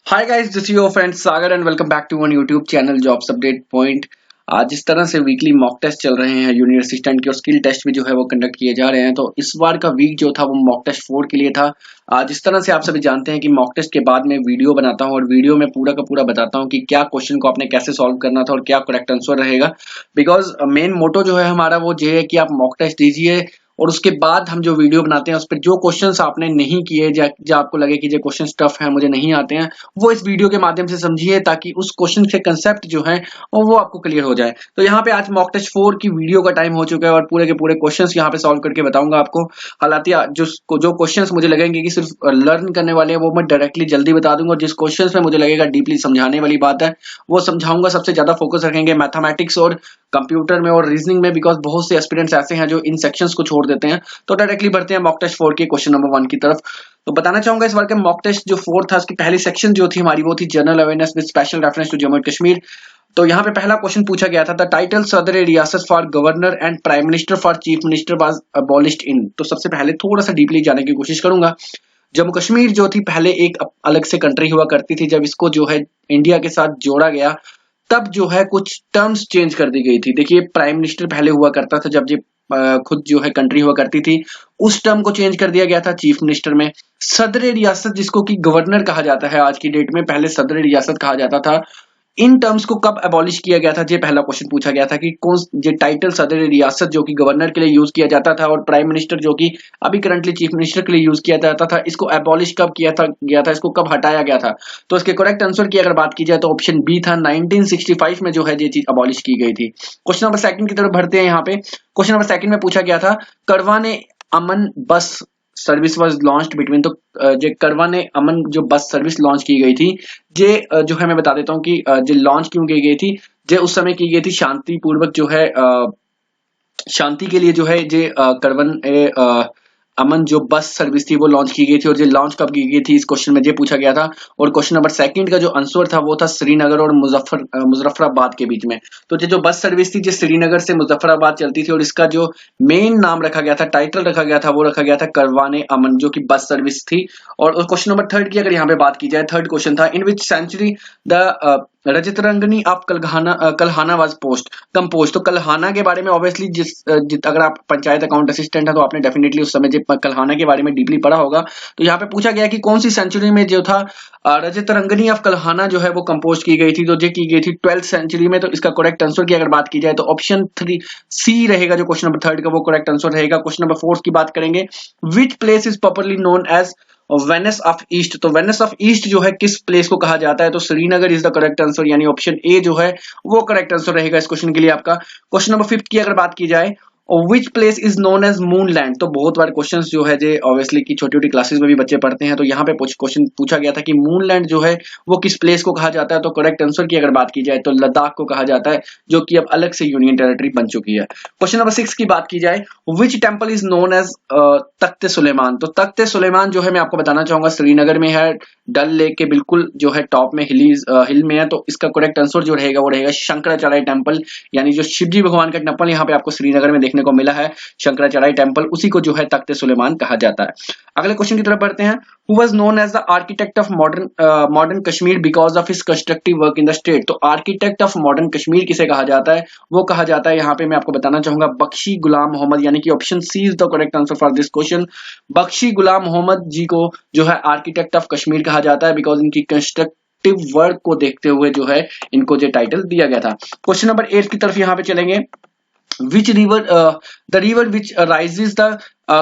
Hi guys, this is your friend Sagar and welcome back to one YouTube channel jobs update point. आज जिस तरह से weekly mock test चल रहे हैं यूनियर असिस्टेंट के और स्किल टेस्ट भी जो है वो कंडक्ट किए जा रहे हैं, तो इस बार का वीक जो था वो मॉक टेस्ट 4 के लिए था। जिस तरह से आप सभी जानते हैं कि मॉक टेस्ट के बाद मैं वीडियो बनाता हूं और वीडियो में पूरा का पूरा बताता हूं कि क्या क्वेश्चन को आपने कैसे सॉल्व करना था और क्या करेक्ट आंसर रहेगा। बिकॉज मेन मोटो जो है हमारा वो ये है कि आप मॉक टेस्ट दीजिए और उसके बाद हम जो वीडियो बनाते हैं उस पर जो क्वेश्चंस आपने नहीं किए जो आपको लगे कि ये क्वेश्चन टफ है, मुझे नहीं आते हैं, वो इस वीडियो के माध्यम से समझिए ताकि उस क्वेश्चन के कंसेप्ट जो है वो आपको क्लियर हो जाए। तो यहाँ पे आज मॉक टेस्ट 4 की वीडियो का टाइम हो चुका है और पूरे के पूरे क्वेश्चंस यहाँ पे सॉल्व करके बताऊंगा आपको। हालांकि जो क्वेश्चंस मुझे लगेंगे कि सिर्फ लर्न करने वाले हैं वो मैं डायरेक्टली जल्दी बता दूंगा, और जिस क्वेश्चंस में मुझे लगेगा डीपली समझाने वाली बात है वो समझाऊंगा। सबसे ज्यादा फोकस रखेंगे मैथमेटिक्स और कंप्यूटर में और रीजनिंग में, बिकॉज बहुत से एस्पिरेंट्स ऐसे हैं जो इन सेक्शंस को छोड़ देते हैं। तो डायरेक्टली बढ़ते हैं मॉक टेस्ट 4 के क्वेश्चन नंबर 1 की तरफ। तो बताना चाहूंगा इस बार का मॉक टेस्ट जो 4 था उसकी पहली सेक्शन जो थी हमारी वो थी general awareness with special reference to Jammu and Kashmir. तो यहाँ पे पहला क्वेश्चन पूछा गया था, the title Sadar e Riyasat for governor and prime minister for chief minister was abolished in. तो सबसे पहले थोड़ा सा डीपली जाने की कोशिश करूंगा। जम्मू कश्मीर जो थी पहले एक अलग से कंट्री हुआ करती थी, जब इसको जो है इंडिया के साथ जोड़ा गया तब जो है कुछ टर्म्स चेंज कर दी गई थी। देखिए, प्राइम मिनिस्टर पहले हुआ करता था जब ये खुद जो है कंट्री हुआ करती थी, उस टर्म को चेंज कर दिया गया था चीफ मिनिस्टर में। सदर रियासत जिसको कि गवर्नर कहा जाता है आज की डेट में, पहले सदर रियासत कहा जाता था। इन टर्म्स को कब एबॉलिश किया गया था, ये पहला क्वेश्चन पूछा गया था कि कौन ये टाइटल सदर रियासत जो कि गवर्नर के लिए यूज किया जाता था और प्राइम मिनिस्टर जो कि अभी करंटली चीफ मिनिस्टर के लिए यूज किया जाता था, इसको एबॉलिश कब गया था, इसको कब हटाया गया था। तो इसके करेक्ट आंसर की अगर बात की जाए तो ऑप्शन बी था, 1965 में जो है ये चीज एबॉलिश की गई थी। क्वेश्चन नंबर सेकंड की तरफ बढ़ते हैं। यहाँ पे क्वेश्चन नंबर सेकंड में पूछा गया था, करवा ने अमन bus service was launched between. तो जो करवा ने अमन जो बस सर्विस लॉन्च की गई थी, ये जो है मैं बता देता हूँ कि जो लॉन्च क्यों की गई थी। ये उस समय की गई थी शांति पूर्वक, जो है शांति के लिए जो है ये करवन अमन जो बस सर्विस थी वो लॉन्च की गई थी। और ये लॉन्च कब की गई थी इस क्वेश्चन में ये पूछा गया था। और क्वेश्चन नंबर सेकंड का जो आंसर था वो था श्रीनगर और मुजफ्फराबाद के बीच में। तो ये जो बस सर्विस थी जो श्रीनगर से मुजफ्फराबाद चलती थी और इसका जो मेन नाम रखा गया था, टाइटल रखा गया था, वो रखा गया था करवाने अमन, जो कि बस सर्विस थी। और क्वेश्चन नंबर थर्ड की अगर यहाँ पे बात की जाए, थर्ड क्वेश्चन था, in which century the Rajatarangini of Kalhana was compose. तो कलहाना के बारे में ऑब्वियसली अगर आप पंचायत अकाउंट असिस्टेंट है तो आपने डेफिनेटली उस समय कलहाना के बारे में डीपली पढ़ा होगा। तो यहाँ पे पूछा गया कि कौन सी सेंचुरी में जो था रजत रंगनी ऑफ कलहाना जो है वो कंपोज की गई थी। तो ये की गई थी 12th सेंचुरी में। तो इसका करेक्ट आंसर की अगर बात की जाए तो ऑप्शन 3 सी रहेगा, जो क्वेश्चन नंबर थर्ड का वो करेक्ट आंसर रहेगा। क्वेश्चन नंबर फोर्थ की बात करेंगे, which place is popularly known as Venice of east. तो वेनिस ऑफ ईस्ट जो है किस प्लेस को कहा जाता है, तो Srinagar is the correct answer, यानी ऑप्शन ए जो है वो करेक्ट आंसर रहेगा इस क्वेश्चन के लिए आपका। क्वेश्चन नंबर 5 की अगर बात की जाए, which place is known as moonland. तो बहुत बार क्वेश्चंस जो है जे ऑब्वियसली की छोटी छोटी क्लासेस में भी बच्चे पढ़ते हैं, तो यहाँ पे क्वेश्चन पूछा गया था कि मूनलैंड जो है वो किस प्लेस को कहा जाता है। तो करेक्ट आंसर की अगर बात की जाए तो लद्दाख को कहा जाता है, जो कि अब अलग से यूनियन टेरिटरी बन चुकी है। क्वेश्चन नंबर 6 की बात की जाए, which temple is known as Takht Sulaiman. तो तख्त सुलेमान जो है मैं आपको बताना चाहूंगा श्रीनगर में है, डल लेक के बिल्कुल जो है टॉप में हिल में है। तो इसका करेक्ट आंसर जो रहेगा वो रहेगा शंकराचार्य टेम्पल, यानी जो शिवजी भगवान का टेम्पल यहाँ पे आपको श्रीनगर में देखने को मिला है, शंकराचार्य टेम्पल, उसी को जो है तख्त सुलेमान कहा जाता है। अगले क्वेश्चन की तरफ बढ़ते हैं, who was known as the architect of modern Kashmir because of his constructive work in the state. तो आर्किटेक्ट ऑफ मॉडर्न कश्मीर किसे कहा जाता है, वो कहा जाता है यहाँ पे मैं आपको बताना चाहूंगा बख्शी गुलाम मोहम्मद, यानी कि option C is the correct answer for this question. Bakshi Ghulam Mohammad ji को जो है आर्किटेक्ट ऑफ कश्मीर कहा जाता है, बिकॉज इनकी कंस्ट्रक्टिव वर्क को देखते हुए जो है इनको जो टाइटल दिया गया था। क्वेश्चन नंबर 8 की तरफ यहाँ पे चलेंगे, which river the river which rises the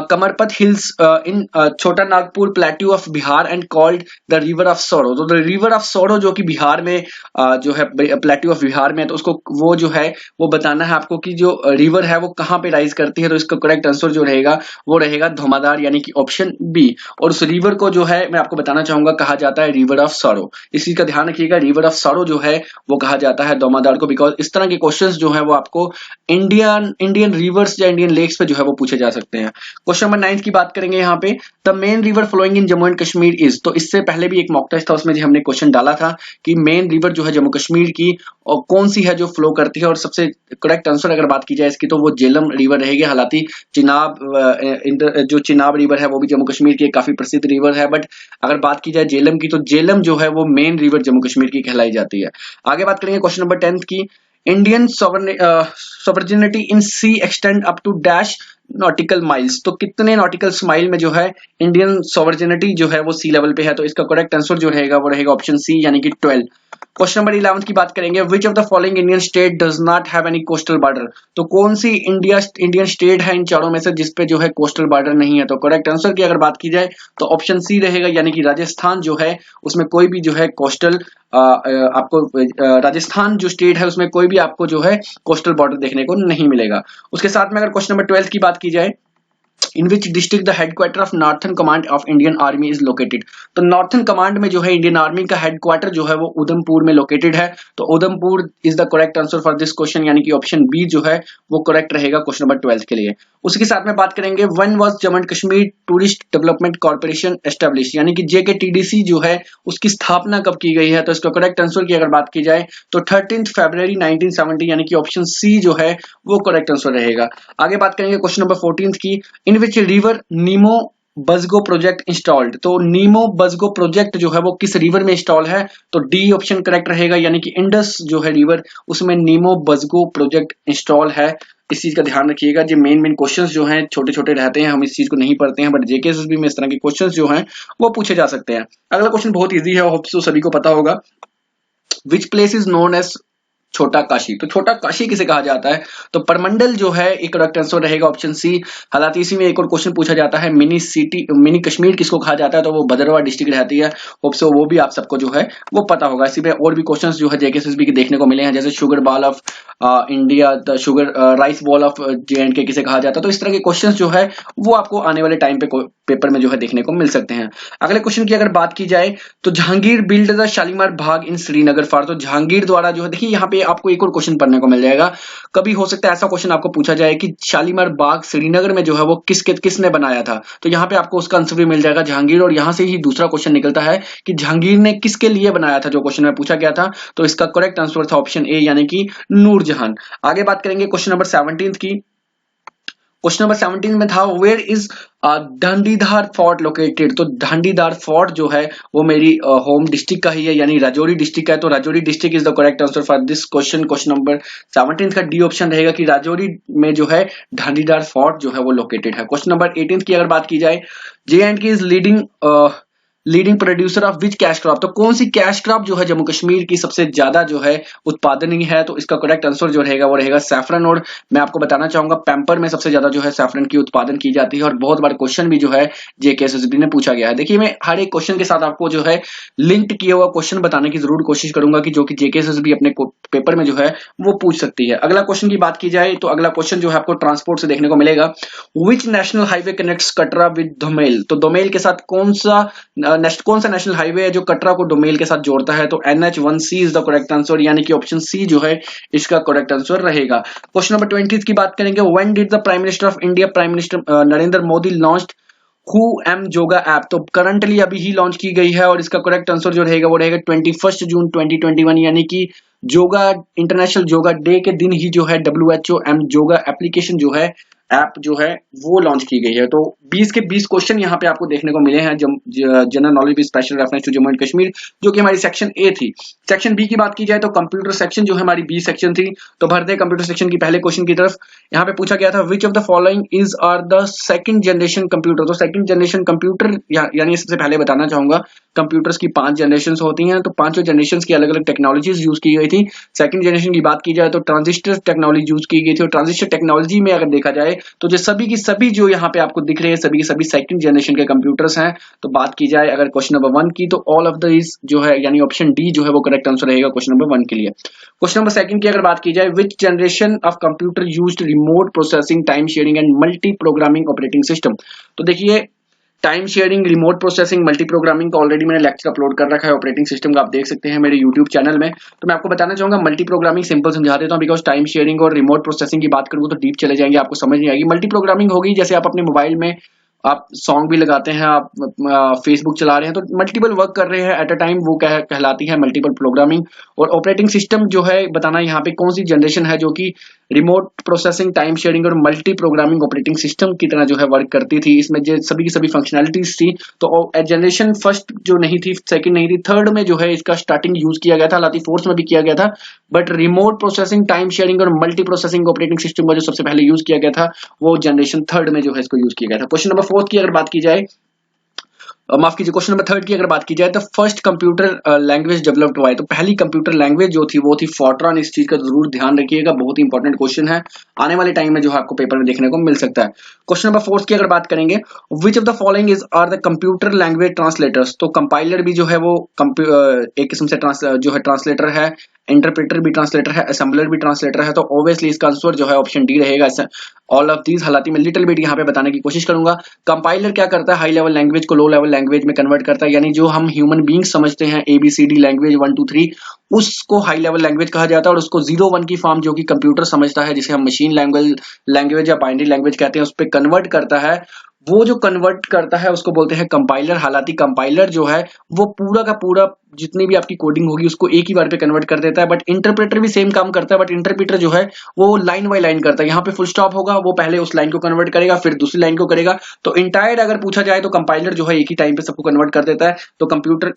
Kamarpat hills in छोटा Nagpur plateau of Bihar and called the river of sorrow। तो the river of sorrow जो कि बिहार में जो है plateau of बिहार में है, तो उसको वो जो है वो बताना है आपको कि जो रिवर है वो कहाँ पे राइज करती है। तो इसका करेक्ट आंसर जो रहेगा वो रहेगा धौमादार, यानी कि ऑप्शन बी। और उस रिवर को जो है मैं आपको बताना चाहूंगा कहा जाता है रिवर ऑफ सॉरो। इस चीज का ध्यान रखिएगा, रिवर ऑफ सॉरो जो है वो कहा जाता है धौमादार को, बिकॉज इस तरह के क्वेश्चंस जो है वो आपको इंडियन रिवर्स या इंडियन लेक्स पे जो है वो पूछे जा सकते हैं। क्वेश्चन नंबर 9 की बात करेंगे यहाँ पे, the main river flowing in Jammu and Kashmir is. तो इससे पहले भी एक मॉक टेस्ट था, उसमें जो हमने क्वेश्चन डाला था कि मेन रिवर जो है जम्मू कश्मीर की और कौन सी है जो फ्लो करती है, और सबसे करेक्ट आंसर अगर बात की जाए इसकी तो वो झेलम रिवर रहेगी। हालांकि चिनाब जो चिनाब रिवर है वो भी जम्मू कश्मीर की एक काफी प्रसिद्ध रिवर है, बट अगर बात की जाए झेलम की तो झेलम जो है वो मेन रिवर जम्मू कश्मीर की कहलाई जाती है। आगे बात करेंगे क्वेश्चन नंबर 10 की, Indian sovereignty in sea extend up to dash nautical miles. तो कितने नॉटिकल माइल में जो है इंडियन सॉवरेनिटी जो है वो सी लेवल पे है, तो इसका करेक्ट आंसर जो रहेगा वो रहेगा ऑप्शन सी यानी कि 12। क्वेश्चन नंबर 11 की बात करेंगे, which of the following Indian state does not have any coastal border. तो कौन सी इंडियन स्टेट है इन चारों में से जिसपे जो है कोस्टल बॉर्डर नहीं है। तो करेक्ट आंसर की अगर बात की जाए तो ऑप्शन सी रहेगा यानी कि राजस्थान जो है उसमें कोई भी जो है कोस्टल आपको राजस्थान जो स्टेट है उसमें कोई भी आपको जो है कोस्टल बॉर्डर देखने को नहीं मिलेगा। उसके साथ में अगर क्वेश्चन नंबर 12 की बात की जाए, in which district the headquarter of northern command of Indian army is located. तो नॉर्थन कमांड में जो है इंडियन आर्मी का हेडक्वार्टर जो है वो उधमपुर में लोकेटेड है। तो Udhampur is the correct answer for this question यानी कि ऑप्शन बी जो है वो करेक्ट रहेगा क्वेश्चन नंबर 12 के लिए। उसके साथ में बात करेंगे, when was Jammu and Kashmir tourist development corporation establish, यानी कि JKTDC जो है उसकी स्थापना कब की गई है। तो इसका करेक्ट आंसर की अगर बात की जाए तो 13 फरवरी 1970 यानी कि ऑप्शन सी जो है वो करेक्ट आंसर रहेगा। आगे बात करेंगे क्वेश्चन नंबर 14 की, in which river Nimoo Bazgo project installed. तो नीमो बजगो प्रोजेक्ट जो है वो किस रिवर में इंस्टॉल है। तो डी ऑप्शन करेक्ट रहेगा यानी कि इंडस जो है रिवर उसमें नीमो बजगो प्रोजेक्ट इंस्टॉल है। इस चीज का ध्यान रखिएगा, जो मेन क्वेश्चंस जो हैं छोटे छोटे रहते हैं, हम इस चीज को नहीं पढ़ते हैं, बट JKSSB में इस तरह के क्वेश्चंस जो हैं वो पूछे जा सकते हैं। अगला क्वेश्चन बहुत इजी है, होप सो सभी को पता होगा, which place is known as Chhota Kashi. तो छोटा काशी किसे कहा जाता है। तो परमंडल जो है एक करेक्ट आंसर रहेगा ऑप्शन सी। हालांकि इसी में एक और क्वेश्चन पूछा जाता है, मिनी कश्मीर किसको कहा जाता है। तो वो भद्रवाह डिस्ट्रिक्ट रहती है। होप सो वो भी आप सबको जो है वो पता होगा। इसी में और भी क्वेश्चंस जो है JKSSB के देखने को मिले हैं, जैसे sugar ball of India, the sugar rice ball of J&K किसे कहा जाता है। तो इस तरह के क्वेश्चंस जो है वो आपको आने वाले टाइम पे पेपर में जो है देखने को मिल सकते हैं। अगले क्वेश्चन की अगर बात की जाए तो Jahangir build the Shalimar Bagh in Srinagar for. तो जहांगीर द्वारा जो है, देखिए यहाँ पे आपको एक और क्वेश्चन पढ़ने को मिल जाएगा। कभी हो सकता है ऐसा क्वेश्चन आपको पूछा जाए कि शालीमार बाग श्रीनगर में जो है वो किसने बनाया था। तो यहाँ पे आपको उसका आंसर भी मिल जाएगा जहांगीर। और यहाँ से ही दूसरा क्वेश्चन निकलता है कि जहांगीर ने किसके लिए बनाया था, जो क्वेश्चन में पूछा गया था। तो इसका करेक्ट आंसर था ऑप्शन ए यानी कि नूरजहां। आगे बात करेंगे क्वेश्चन नंबर 17 की। क्वेश्चन नंबर 17 में था, वेयर इज ढांडीधार फोर्ट लोकेटेड। तो ढांडीधार फोर्ट जो है वो मेरी होम डिस्ट्रिक्ट का ही है, यानी राजौरी डिस्ट्रिक्ट है। तो Rajouri district is the correct answer for this question. Question number 17 का डी ऑप्शन रहेगा कि राजौरी में जो है ढांडीधार फोर्ट जो है वो लोकेटेड है। क्वेश्चन नंबर 18 की अगर बात की जाए, J&K is leading producer of which cash crop. तो कौन सी कैश क्रॉप जो है जम्मू कश्मीर की सबसे ज्यादा जो है उत्पादन है। तो इसका करेक्ट आंसर जो रहेगा वो रहेगा सैफरन। और मैं आपको बताना चाहूंगा पैम्पर में सबसे ज्यादा जो है सैफरन की उत्पादन की जाती है, और बहुत बार क्वेश्चन भी जो है JKSSB ने पूछा गया है। देखिए मैं हर एक क्वेश्चन के साथ आपको जो है लिंक्ड किया हुआ क्वेश्चन बताने की जरूर कोशिश करूंगा कि जो कि JKSSB अपने पेपर में जो है वो पूछ सकती है। अगला क्वेश्चन की बात की जाए तो अगला क्वेश्चन जो है आपको ट्रांसपोर्ट से देखने को मिलेगा, which national highway connects Katra with Domel. तो दोमेल के साथ कौन सा नेशनल हाईवे है जो कटरा को डोमेल के साथ जोड़ता है। तो NH1C is the correct answer यानी कि ऑप्शन सी जो है इसका करेक्ट आंसर रहेगा। क्वेश्चन नंबर 20 की बात करेंगे, when did the prime minister of India prime minister Narendra Modi launched who am yoga app. तो करंटली अभी ही लॉन्च की गई है, और इसका करेक्ट आंसर जो रहेगा वो रहेगा 21 जून 2021 यानी कि योगा इंटरनेशनल योगा डे के दिन ही जो है WHO एम योगा एप्लीकेशन जो है ऐप जो है वो लॉन्च की गई है। तो 20 के 20 क्वेश्चन यहाँ पे आपको देखने को मिले हैं general knowledge special reference to Jammu and Kashmir, जो कि हमारी सेक्शन ए थी। सेक्शन बी की बात की जाए तो कंप्यूटर सेक्शन जो है हमारी बी सेक्शन थी। तो बढ़ते हैं कंप्यूटर सेक्शन की पहले क्वेश्चन की तरफ। यहाँ पे पूछा गया था, which of the following is are the second generation computer. तो सेकंड जनरेशन कंप्यूटर यानी सबसे पहले बताना चाहूंगा कंप्यूटर्स की 5 जनरेशन होती हैं। तो पांचों जनरेशन की अलग अलग टेक्नोलॉजीज यूज की गई थी। सेकंड जनरेशन की बात की जाए तो ट्रांजिस्टर टेक्नोलॉजी यूज की गई थी, और ट्रांजिस्टर टेक्नोलॉजी में अगर देखा जाए तो जो सभी की सभी जो यहाँ पे आपको दिख रहे हैं सभी की सभी सेकंड जनरेशन के कंप्यूटर्स हैं। तो बात की जाए अगर क्वेश्चन नंबर 1 की, तो ऑल ऑफ दिस जो है यानी ऑप्शन डी जो है वो करेक्ट आंसर रहेगा क्वेश्चन नंबर 1 के लिए। क्वेश्चन नंबर 2 की अगर बात की जाए, विच generation of computer used remote processing, time sharing and multi programming operating system. तो देखिए time sharing, remote processing, multi programming का ऑलरेडी मैंने लेक्चर अपलोड कर रखा है ऑपरेटिंग सिस्टम का, आप देख सकते हैं मेरे यूट्यूब चैनल में। तो मैं आपको बताना चाहूंगा मल्टी प्रोग्रामिंग सिंपल समझा देता हूं, बिकॉज टाइम शेयरिंग और रिमोट प्रोसेसिंग की बात करूंगा तो डीप चले जाएंगे, आपको समझ नहीं आएगी। मल्टी प्रोग्रामिंग होगी जैसे आप अपने मोबाइल में आप सॉन्ग भी लगाते हैं, आप फेसबुक चला रहे हैं तो मल्टीपल वर्क कर रहे हैं एट अ टाइम, वो कहलाती है मल्टीपल प्रोग्रामिंग। और ऑपरेटिंग सिस्टम जो है बताना यहाँ पे कौन सी जनरेशन है जो कि रिमोट प्रोसेसिंग, टाइम शेयरिंग और मल्टी प्रोग्रामिंग ऑपरेटिंग सिस्टम की तरह जो है वर्क करती थी। इसमें जो सभी की सभी फंक्शनैलिटीज थी। तो जनरेशन फर्स्ट जो नहीं थी, सेकंड नहीं थी, थर्ड में जो है इसका स्टार्टिंग यूज किया गया था, हालांकि फोर्थ में भी किया गया था, but remote processing, time sharing और मल्टी प्रोसेसिंग ऑपरेटिंग सिस्टम का जो सबसे पहले यूज किया गया था वो जनरेशन थर्ड में जो है इसको यूज किया गया था। क्वेश्चन नंबर फोर्थ की अगर बात की जाए, माफ कीजिए, क्वेश्चन नंबर थर्ड की अगर बात की जाए तो फर्स्ट कंप्यूटर लैंग्वेज डेवलप्ड हुआ है, तो पहली कंप्यूटर लैंग्वेज जो थी वो थी फॉर्ट्रान। इस चीज का जरूर ध्यान रखिएगा, बहुत ही इंपॉर्टेंट क्वेश्चन है, आने वाले टाइम में जो है आपको पेपर में देखने को मिल सकता है। क्वेश्चन नंबर फोर्थ की अगर बात करेंगे, which of the following is are the computer language translators, तो कंपाइलर भी जो है वो एक किस्म से जो है ट्रांसलेटर है, इंटरप्रेटर भी ट्रांसलेटर है, असेंबलर भी ट्रांसलेटर है, तो ऑब्वियसली इसका आंसर जो है ऑप्शन डी रहेगा, ऑल ऑफ दीज। हालांकि मैं लिटिल बिट यहाँ पे बताने की कोशिश करूंगा। कंपाइलर क्या करता है, हाई लेवल लैंग्वेज को लो लेवल लैंग्वेज में कन्वर्ट करता है, यानी जो हम ह्यूमन बींग समझते हैं ABCD लैंग्वेज 1 2 3, उसको हाई लेवल लैंग्वेज कहा जाता है, और उसको 0 1 की फॉर्म जो कि कंप्यूटर समझता है, जिसे हम मशीन लैंग्वेज या बाइनरी लैंग्वेज कहते हैं, उस पर कन्वर्ट करता है। वो जो कन्वर्ट करता है उसको बोलते हैं कंपाइलर। हालांकि कंपाइलर जो है वो पूरा का पूरा जितनी भी आपकी कोडिंग होगी उसको एक ही बार पे कन्वर्ट कर देता है, बट इंटरप्रेटर भी सेम काम करता है, बट इंटरप्रेटर जो है वो लाइन बाय लाइन करता है। यहाँ पे फुल स्टॉप होगा, वो पहले उस लाइन को कन्वर्ट करेगा, फिर दूसरी लाइन को करेगा। तो इंटायर अगर पूछा जाए तो कंपाइलर जो है एक ही टाइम पे सबको कन्वर्ट कर देता है। तो कंप्यूटर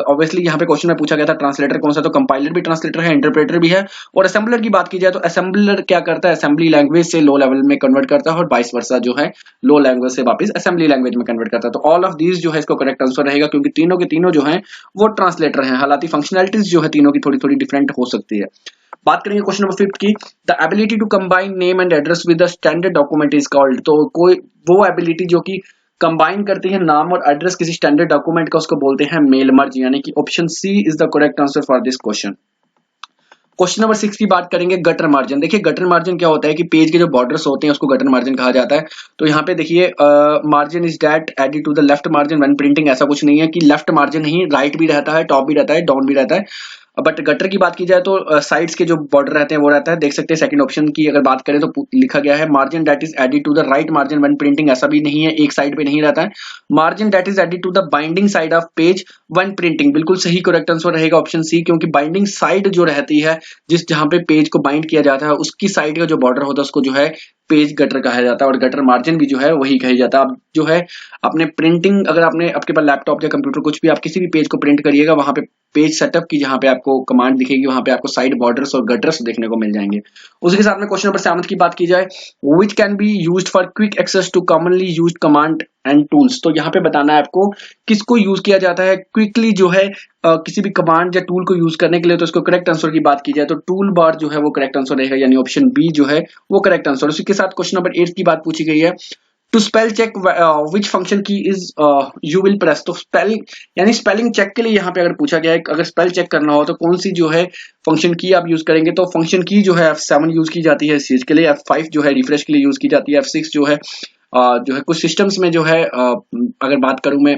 ऑब्वियसली यहाँ पे क्वेश्चन में पूछा गया था ट्रांसलेटर कौन सा, तो कंपाइलर भी ट्रांसलेटर है, इंटरप्रेटर भी है। और असेंबलर की बात की जाए तो असेंबलर क्या करता है, असेंबली लैंग्वेज से लो लेवल में कन्वर्ट करता है, और वाइस वर्सा जो है लो लैंग्वेज से वापस असेंबली लैंग्वेज में कन्वर्ट करता है। तो ऑल ऑफ दीज जो है इसको करेक्ट आंसर रहेगा, क्योंकि तीनों के तीनों जो है वो ट्रांसलेटर हैं। हालांकि फंक्शनैलिटीज जो है तीनों की थोड़ी थोड़ी डिफरेंट हो सकती है। बात करेंगे क्वेश्चन नंबर 5 की, the ability to combine name and address with the standard document is called, तो कोई वो एबिलिटी जो कि कंबाइन करती है नाम और एड्रेस किसी स्टैंडर्ड डॉक्यूमेंट का, उसको बोलते हैं मेल मर्ज, यानी कि option C is the correct answer for this question. Question number 6 की बात करेंगे, गटर मार्जिन। देखिए गटर मार्जिन क्या होता है कि पेज के जो बॉर्डर्स होते हैं उसको गटर मार्जिन कहा जाता है। तो यहाँ पे देखिए margin is that added to the left margin when printing, ऐसा कुछ नहीं है कि लेफ्ट मार्जिन नहीं, राइट भी रहता है, टॉप भी रहता है, डाउन भी रहता है। बट गटर की बात की जाए तो साइड्स के जो बॉर्डर रहते हैं वो रहता है, देख सकते हैं सेकंड ऑप्शन की अगर बात करें तो लिखा गया है margin that is added to the right margin when printing, ऐसा भी नहीं है, एक साइड पे नहीं रहता है। Margin that is added to the binding side of page when printing, बिल्कुल सही करेक्ट आंसर रहेगा ऑप्शन सी, क्योंकि बाइंडिंग साइड जो रहती है, जिस जहां पे पेज को बाइंड किया जाता है उसकी साइड का जो बॉर्डर होता है उसको जो है पेज गटर कहा जाता है, और गटर मार्जिन भी जो है वही कही जाता है। आप जो है अपने प्रिंटिंग, अगर आपने आपके पास लैपटॉप या कंप्यूटर कुछ भी, आप किसी भी पेज को प्रिंट करिएगा, वहां पे पेज सेटअप की जहां पे आपको कमांड दिखेगी वहां पे आपको साइड बॉर्डर्स और गटर्स देखने को मिल जाएंगे। उसी के साथ में क्वेश्चन नंबर 7 की बात की जाए, which can be used for quick access to commonly used command and tools, तो यहाँ पे बताना है आपको किसको यूज किया जाता है क्विकली जो है किसी भी कमांड या टूल को यूज करने के लिए। तो इसको करेक्ट आंसर की बात की जाए तो टूल बार जो है वो करेक्ट आंसर रहेगा, यानी ऑप्शन बी जो है वो करेक्ट आंसर। उसी के साथ क्वेश्चन नंबर 8 की बात पूछी गई है, to spell check which function key is you will press, तो स्पेल यानी स्पेलिंग चेक के लिए यहाँ पे अगर पूछा गया है अगर स्पेल चेक करना हो तो कौन सी जो है फंक्शन की आप यूज करेंगे, तो फंक्शन की जो है F7 यूज की जाती है इस चीज के लिए, F5 जो है रिफ्रेश के लिए यूज की जाती है, F6 जो है कुछ सिस्टम्स में जो है अगर बात करूं मैं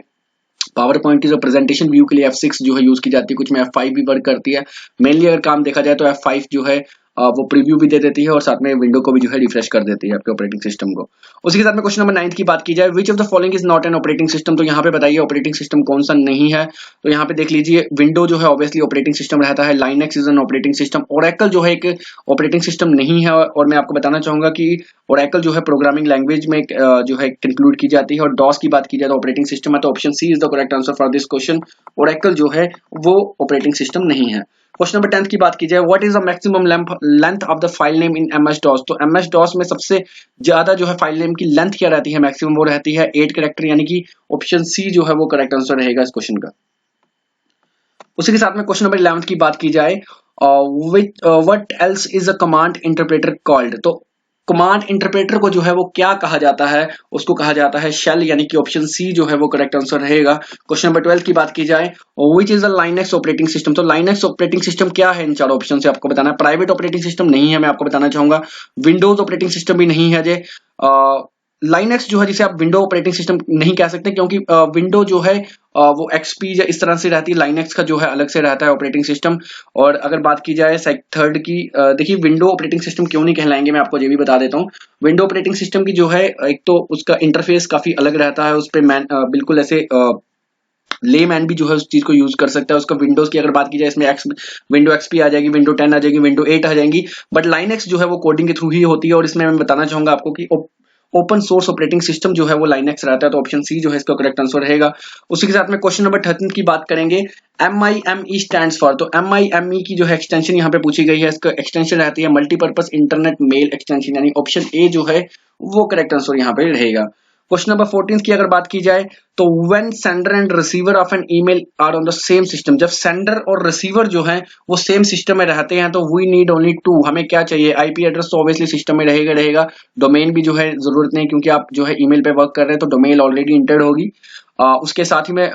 पावर पॉइंट की जो प्रेजेंटेशन व्यू के लिए F6 जो है यूज की जाती है, कुछ में F5 भी वर्क करती है। मेनली अगर काम देखा जाए तो F5 जो है वो प्रीव्यू भी दे देती है और साथ में विंडो को भी जो है रिफ्रेश कर देती है आपके ऑपरेटिंग सिस्टम को। उसी के साथ में क्वेश्चन नंबर 9 की बात की जाए, विच of the following is not an operating system, तो यहाँ पे बताइए ऑपरेटिंग सिस्टम कौन सा नहीं है। तो यहाँ पे देख लीजिए विंडो जो है ऑब्वियसली ऑपरेटिंग सिस्टम रहता है, Linux is an operating system, Oracle जो है एक ऑपरेटिंग सिस्टम नहीं है। और मैं आपको बताना चाहूंगा कि ओरेकल जो है प्रोग्रामिंग लैंग्वेज में जो है इंक्लूड की जाती है। और डॉस की बात की जाए तो ऑपरेटिंग सिस्टम है, तो option C is the correct answer for this question, Oracle जो है वो ऑपरेटिंग सिस्टम नहीं है। क्वेश्चन नंबर 10 की बात की जाए, what is the maximum length of the file name in MS DOS, तो MS DOS में सबसे ज्यादा जो है फाइल नेम की लेंथ क्या रहती है मैक्सिमम, वो रहती है 8 कैरेक्टर, यानी कि ऑप्शन सी जो है वो करेक्ट आंसर रहेगा इस क्वेश्चन का। उसी के साथ में क्वेश्चन नंबर 11 की बात की जाए, what else is a command interpreter called, तो कमांड इंटरप्रेटर को जो है वो क्या कहा जाता है, उसको कहा जाता है शेल, यानी कि ऑप्शन सी जो है वो करेक्ट आंसर रहेगा। क्वेश्चन नंबर 12 की बात की जाए, which is a Linux operating system, तो लाइनक्स ऑपरेटिंग सिस्टम क्या है, इन चारों ऑप्शन से आपको बताना है। प्राइवेट ऑपरेटिंग सिस्टम नहीं है, मैं आपको बताना चाहूंगा। विंडोज ऑपरेटिंग सिस्टम भी नहीं है जे, लाइनक्स जो है जिसे आप विंडो ऑपरेटिंग सिस्टम नहीं कह सकते, क्योंकि विंडो जो है वो एक्सपी या इस तरह से रहती है, लाइनक्स का जो है अलग से रहता है ऑपरेटिंग सिस्टम। और अगर बात की जाए थर्ड की, देखिए विंडो ऑपरेटिंग सिस्टम क्यों नहीं कहलाएंगे, मैं आपको ये भी बता देता हूँ। विंडो ऑपरेटिंग सिस्टम की जो है एक तो उसका इंटरफेस काफी अलग रहता है, उस पर बिल्कुल ऐसे लेमैन भी जो है उस चीज को यूज कर सकता है। उसका विंडोज की अगर बात की जाए, इसमें विंडो एक्सपी आ जाएगी, विंडो 10 आ जाएगी, विंडो 8 आ जाएंगी, बट लाइनक्स जो है वो कोडिंग के थ्रू ही होती है। और इसमें मैं बताना चाहूंगा आपको कि ओपन सोर्स ऑपरेटिंग सिस्टम जो है वो लाइनक्स रहता है, तो ऑप्शन सी जो है इसका करेक्ट आंसर रहेगा। उसी के साथ में क्वेश्चन नंबर 13 की बात करेंगे। MIME स्टैंड्स फॉर, तो MIME की जो है एक्सटेंशन यहाँ पे पूछी गई है, इसका एक्सटेंशन रहती है मल्टीपर्पज इंटरनेट मेल एक्सटेंशन, यानी ऑप्शन ए जो है वो करेक्ट आंसर यहाँ पे रहेगा। क्वेश्चन नंबर 14 की अगर बात की जाए, तो when sender and receiver of an email are on the same system, जब सेंडर और रिसीवर जो है वो सेम सिस्टम में रहते हैं, तो वी नीड ओनली टू, हमें क्या चाहिए, आईपी एड्रेस तो ऑब्वियसली सिस्टम में रहेगा, डोमेन भी जो है जरूरत नहीं, क्योंकि आप जो है ईमेल पे वर्क कर रहे हैं तो डोमेन ऑलरेडी इंटर्ड होगी। उसके साथ ही में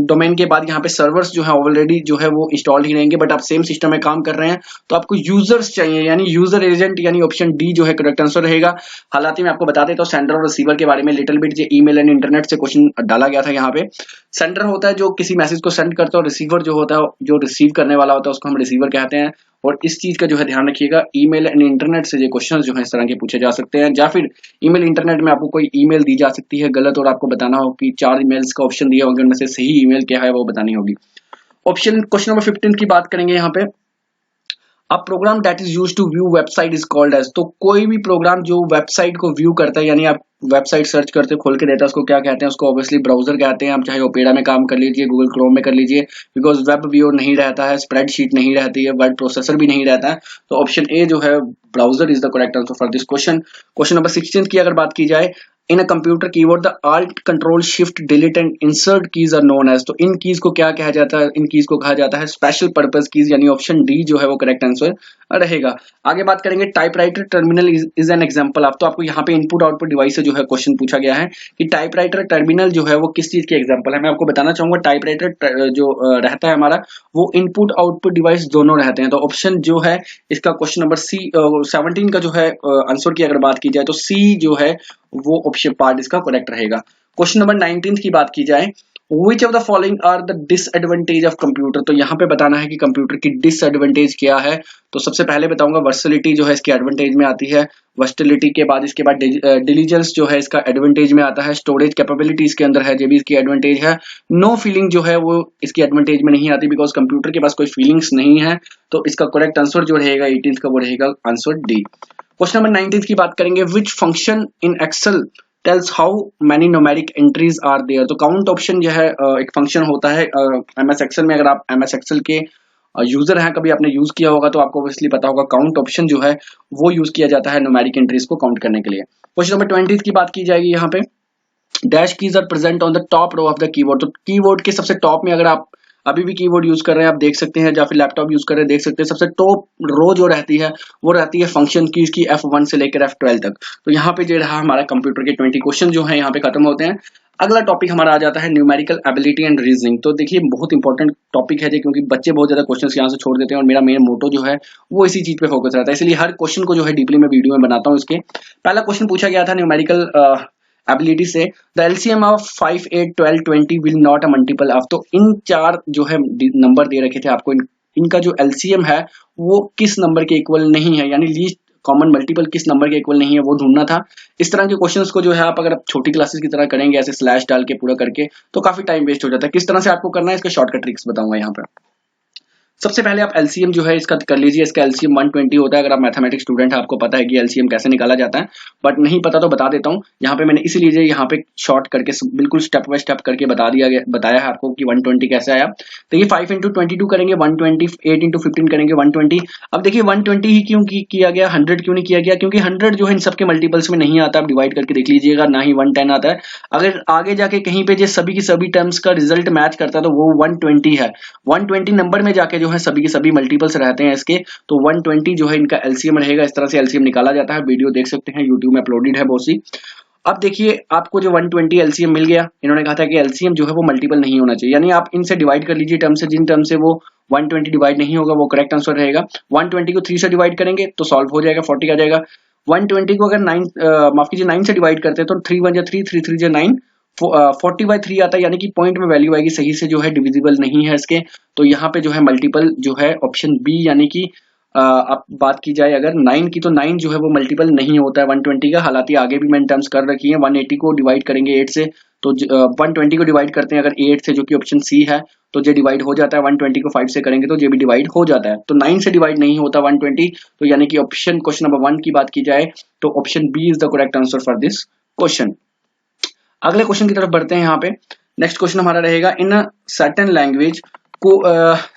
डोमेन के बाद यहाँ पे सर्वर्स जो है ऑलरेडी जो है वो इंस्टॉल्ड ही रहेंगे, बट आप सेम सिस्टम में काम कर रहे हैं तो आपको यूजर्स चाहिए, यानी यूजर एजेंट, यानी ऑप्शन डी जो है करेक्ट आंसर रहेगा। हालांकि मैं आपको बता देता हूँ सेंडर और रिसीवर के बारे में लिटिल बिट, जो ईमेल एंड इंटरनेट से क्वेश्चन डाला गया था यहाँ पे। सेंडर होता है जो किसी मैसेज को सेंड करता है, और रिसीवर जो होता है जो रिसीव करने वाला होता है उसको हम रिसीवर कहते हैं। और इस चीज का जो है ध्यान रखिएगा, ईमेल एंड इंटरनेट से जो क्वेश्चन जो है इस तरह के पूछे जा सकते हैं, या फिर ईमेल इंटरनेट में आपको कोई ईमेल दी जा सकती है गलत, और आपको बताना हो कि 4 ईमेल्स का ऑप्शन दिया होंगे, उनमें से सही ईमेल क्या है वो बतानी होगी। ऑप्शन क्वेश्चन नंबर 15 की बात करेंगे यहाँ पे। A program that is used to view website is called as, तो कोई भी प्रोग्राम जो वेबसाइट को व्यू करता है, यानी आप वेबसाइट सर्च करते खोल के देता है, उसको क्या कहते हैं, उसको ऑब्वियसली ब्राउजर कहते हैं। आप चाहे ओपेरा में काम कर लीजिए, गूगल क्रोम में कर लीजिए, बिकॉज वेब व्यू नहीं रहता है, स्प्रेडशीट नहीं रहती है, वर्ड प्रोसेसर भी नहीं रहता है, तो ऑप्शन ए जो है browser is the correct answer for this question. Question number 16 की अगर बात की जाए, in a computer keyboard the Alt control shift delete and insert keys are known as, तो इन कीज को क्या कहा जाता है, इन कीज को कहा जाता है स्पेशल पर्पस कीज, यानी ऑप्शन डी जो है वो करेक्ट आंसर रहेगा। आगे बात करेंगे typewriter terminal is an example of, तो आपको यहाँ पे इनपुट आउटपुट डिवाइस से जो है क्वेश्चन पूछा गया है कि टाइपराइटर टर्मिनल जो है वो किस चीज की एग्जांपल है। मैं आपको बताना चाहूंगा टाइपराइटर जो रहता है हमारा, वो इनपुट आउटपुट डिवाइस दोनों रहते हैं, तो ऑप्शन जो है इसका क्वेश्चन नंबर सी 17 का जो है आंसर की अगर बात की जाए, तो सी जो है वो ऑप्शन पार्ट इसका करेक्ट रहेगा। क्वेश्चन नंबर 19 की बात की जाए, Which of the following are the disadvantage of computer, तो यहाँ पे बताना है कि कंप्यूटर की डिसएडवांटेज क्या है। तो सबसे पहले बताऊंगा वर्सलिटी जो है इसकी एडवांटेज में आती है, वर्सटिलिटी के बाद इसके बाद डिलीजेंस जो है इसका एडवांटेज में आता है, स्टोरेज कैपेबिलिटी इसके अंदर है, जो भी इसकी एडवांटेज है। नो फीलिंग जो है वो इसकी एडवांटेज में नहीं आती, बिकॉज कंप्यूटर के पास कोई फीलिंग्स नहीं है, तो इसका करेक्ट आंसर जो रहेगा 18 का वो रहेगा आंसर डी। क्वेश्चन नंबर 19 की बात करेंगे, which function in Excel tells how many numeric entries are there, तो काउंट ऑप्शन जो है एक फंक्शन होता है एमएस एक्सेल में। अगर आप एमएस एक्सेल के यूजर हैं, कभी आपने यूज किया होगा तो आपको ऑब्वियसली पता होगा, काउंट ऑप्शन जो है वो यूज किया जाता है न्यूमेरिक एंट्रीज को काउंट करने के लिए। क्वेश्चन नंबर 20 की बात की जाएगी यहाँ पे, dash keys are present on the top row of the keyboard, तो कीबोर्ड के सबसे टॉप में अगर आप अभी भी कीबोर्ड यूज कर रहे हैं आप देख सकते हैं, या फिर लैपटॉप यूज कर रहे हैं देख सकते हैं, सबसे टॉप रो जो रहती है वो रहती है फंक्शन कीज की F1 से लेकर F12 तक। तो यहाँ पे जो रहा हमारा कंप्यूटर के 20 क्वेश्चन जो है यहाँ पे खत्म होते हैं। अगला टॉपिक हमारा आ जाता है न्यूमेरिकल एबिलिटी एंड रीजनिंग, तो देखिए बहुत इंपॉर्टेंट टॉपिक है, क्योंकि बच्चे बहुत ज्यादा क्वेश्चंस यहाँ से छोड़ देते हैं, और मेरा मेन मोटो जो है वो इसी चीज पे फोकस रहता है, इसलिए हर क्वेश्चन को जो है डीपली मैं वीडियो में बनाता हूँ। इसके पहला क्वेश्चन पूछा गया था न्यूमेरिकल एबिलिटी से, the LCM of 5, 8, 12, 20 will not a multiple of, तो इन चार जो है नंबर दे रखे थे आपको, इनका जो एलसीएम है वो किस नंबर के इक्वल नहीं है, यानी लीस्ट कॉमन मल्टीपल किस नंबर के इक्वल नहीं है वो ढूंढना था। इस तरह के क्वेश्चंस को जो है आप अगर छोटी क्लासेस की तरह करेंगे ऐसे स्लैश डाल के पूरा करके, तो काफी टाइम वेस्ट हो जाता है। किस तरह से आपको करना है इसका शॉर्टकट ट्रिक्स बताऊंगा यहाँ पे। सबसे पहले आप एलसीएम जो है इसका कर लीजिए, इसका एलसीएम 120 होता है। अगर आप मैथमेटिक्स स्टूडेंट है आपको पता है कि एलसीएम कैसे निकाला जाता है, बट नहीं पता तो बता देता हूँ। यहाँ पे मैंने इसीलिए यहाँ पे शॉर्ट करके बिल्कुल स्टेप बाय स्टेप करके बताया है आपको कि 120 कैसे आया। तो ये 5 into 22 करेंगे 120, 8 into 15 करेंगे 120। अब देखिए 120 ही क्यों किया गया, 100 क्यों नहीं किया गया, क्योंकि 100 जो है इन सबके मल्टीपल्स में नहीं आता, आप डिवाइड करके देख लीजिएगा, ना ही 110 आता है। अगर आगे जाके कहीं पे जो सभी की सभी टर्म्स का रिजल्ट मैच करता है तो वो 120 है। 120 नंबर में जाके जो है सभी के सभी मल्टीपल्स रहते हैं इसके, तो 120 जो है इनका एलसीएम रहेगा। इस तरह से एलसीएम निकाला जाता है, वीडियो देख सकते हैं यूट्यूब में अपलोडेड है बहुत सी। अब देखिए आपको जो 120 एलसीएम मिल गया, इन्होंने कहा था कि एलसीएम जो है वो मल्टीपल नहीं होना चाहिए, यानी आप इनसे डिवाइड कर लीजिए टर्म से, जिन टर्म से वो 120 डिवाइड नहीं होगा वो करेक्ट आंसर रहेगा। 120 को 3 से डिवाइड करेंगे तो सॉल्व हो जाएगा, 40 आ जाएगा। 120 को अगर 9 माफ कीजिए 9 से डिवाइड करते हैं तो 3 1 जा 3 3 3 जा 9 40/3 आता है, यानी कि पॉइंट में वैल्यू आएगी, सही से जो है डिविजिबल नहीं है इसके। तो यहाँ पे जो है मल्टीपल जो है ऑप्शन बी, यानी कि अब बात की जाए अगर 9 की, तो 9 जो है वो मल्टीपल नहीं होता है 120 का। हालांकि आगे भी मैंने टर्म्स कर रखी है। 180 को डिवाइड करेंगे 8 से, तो 120 को डिवाइड करते हैं अगर 8 से, जो कि ऑप्शन सी है, तो ये डिवाइड हो जाता है। 120 को 5 से करेंगे तो ये भी डिवाइड हो जाता है। तो 9 से डिवाइड नहीं होता 120, तो यानी कि ऑप्शन क्वेश्चन नंबर 1 की बात की जाए तो option B is the correct answer for this question. अगले क्वेश्चन की तरफ बढ़ते हैं। यहाँ पे नेक्स्ट क्वेश्चन हमारा रहेगा, इन सर्टेन लैंग्वेज को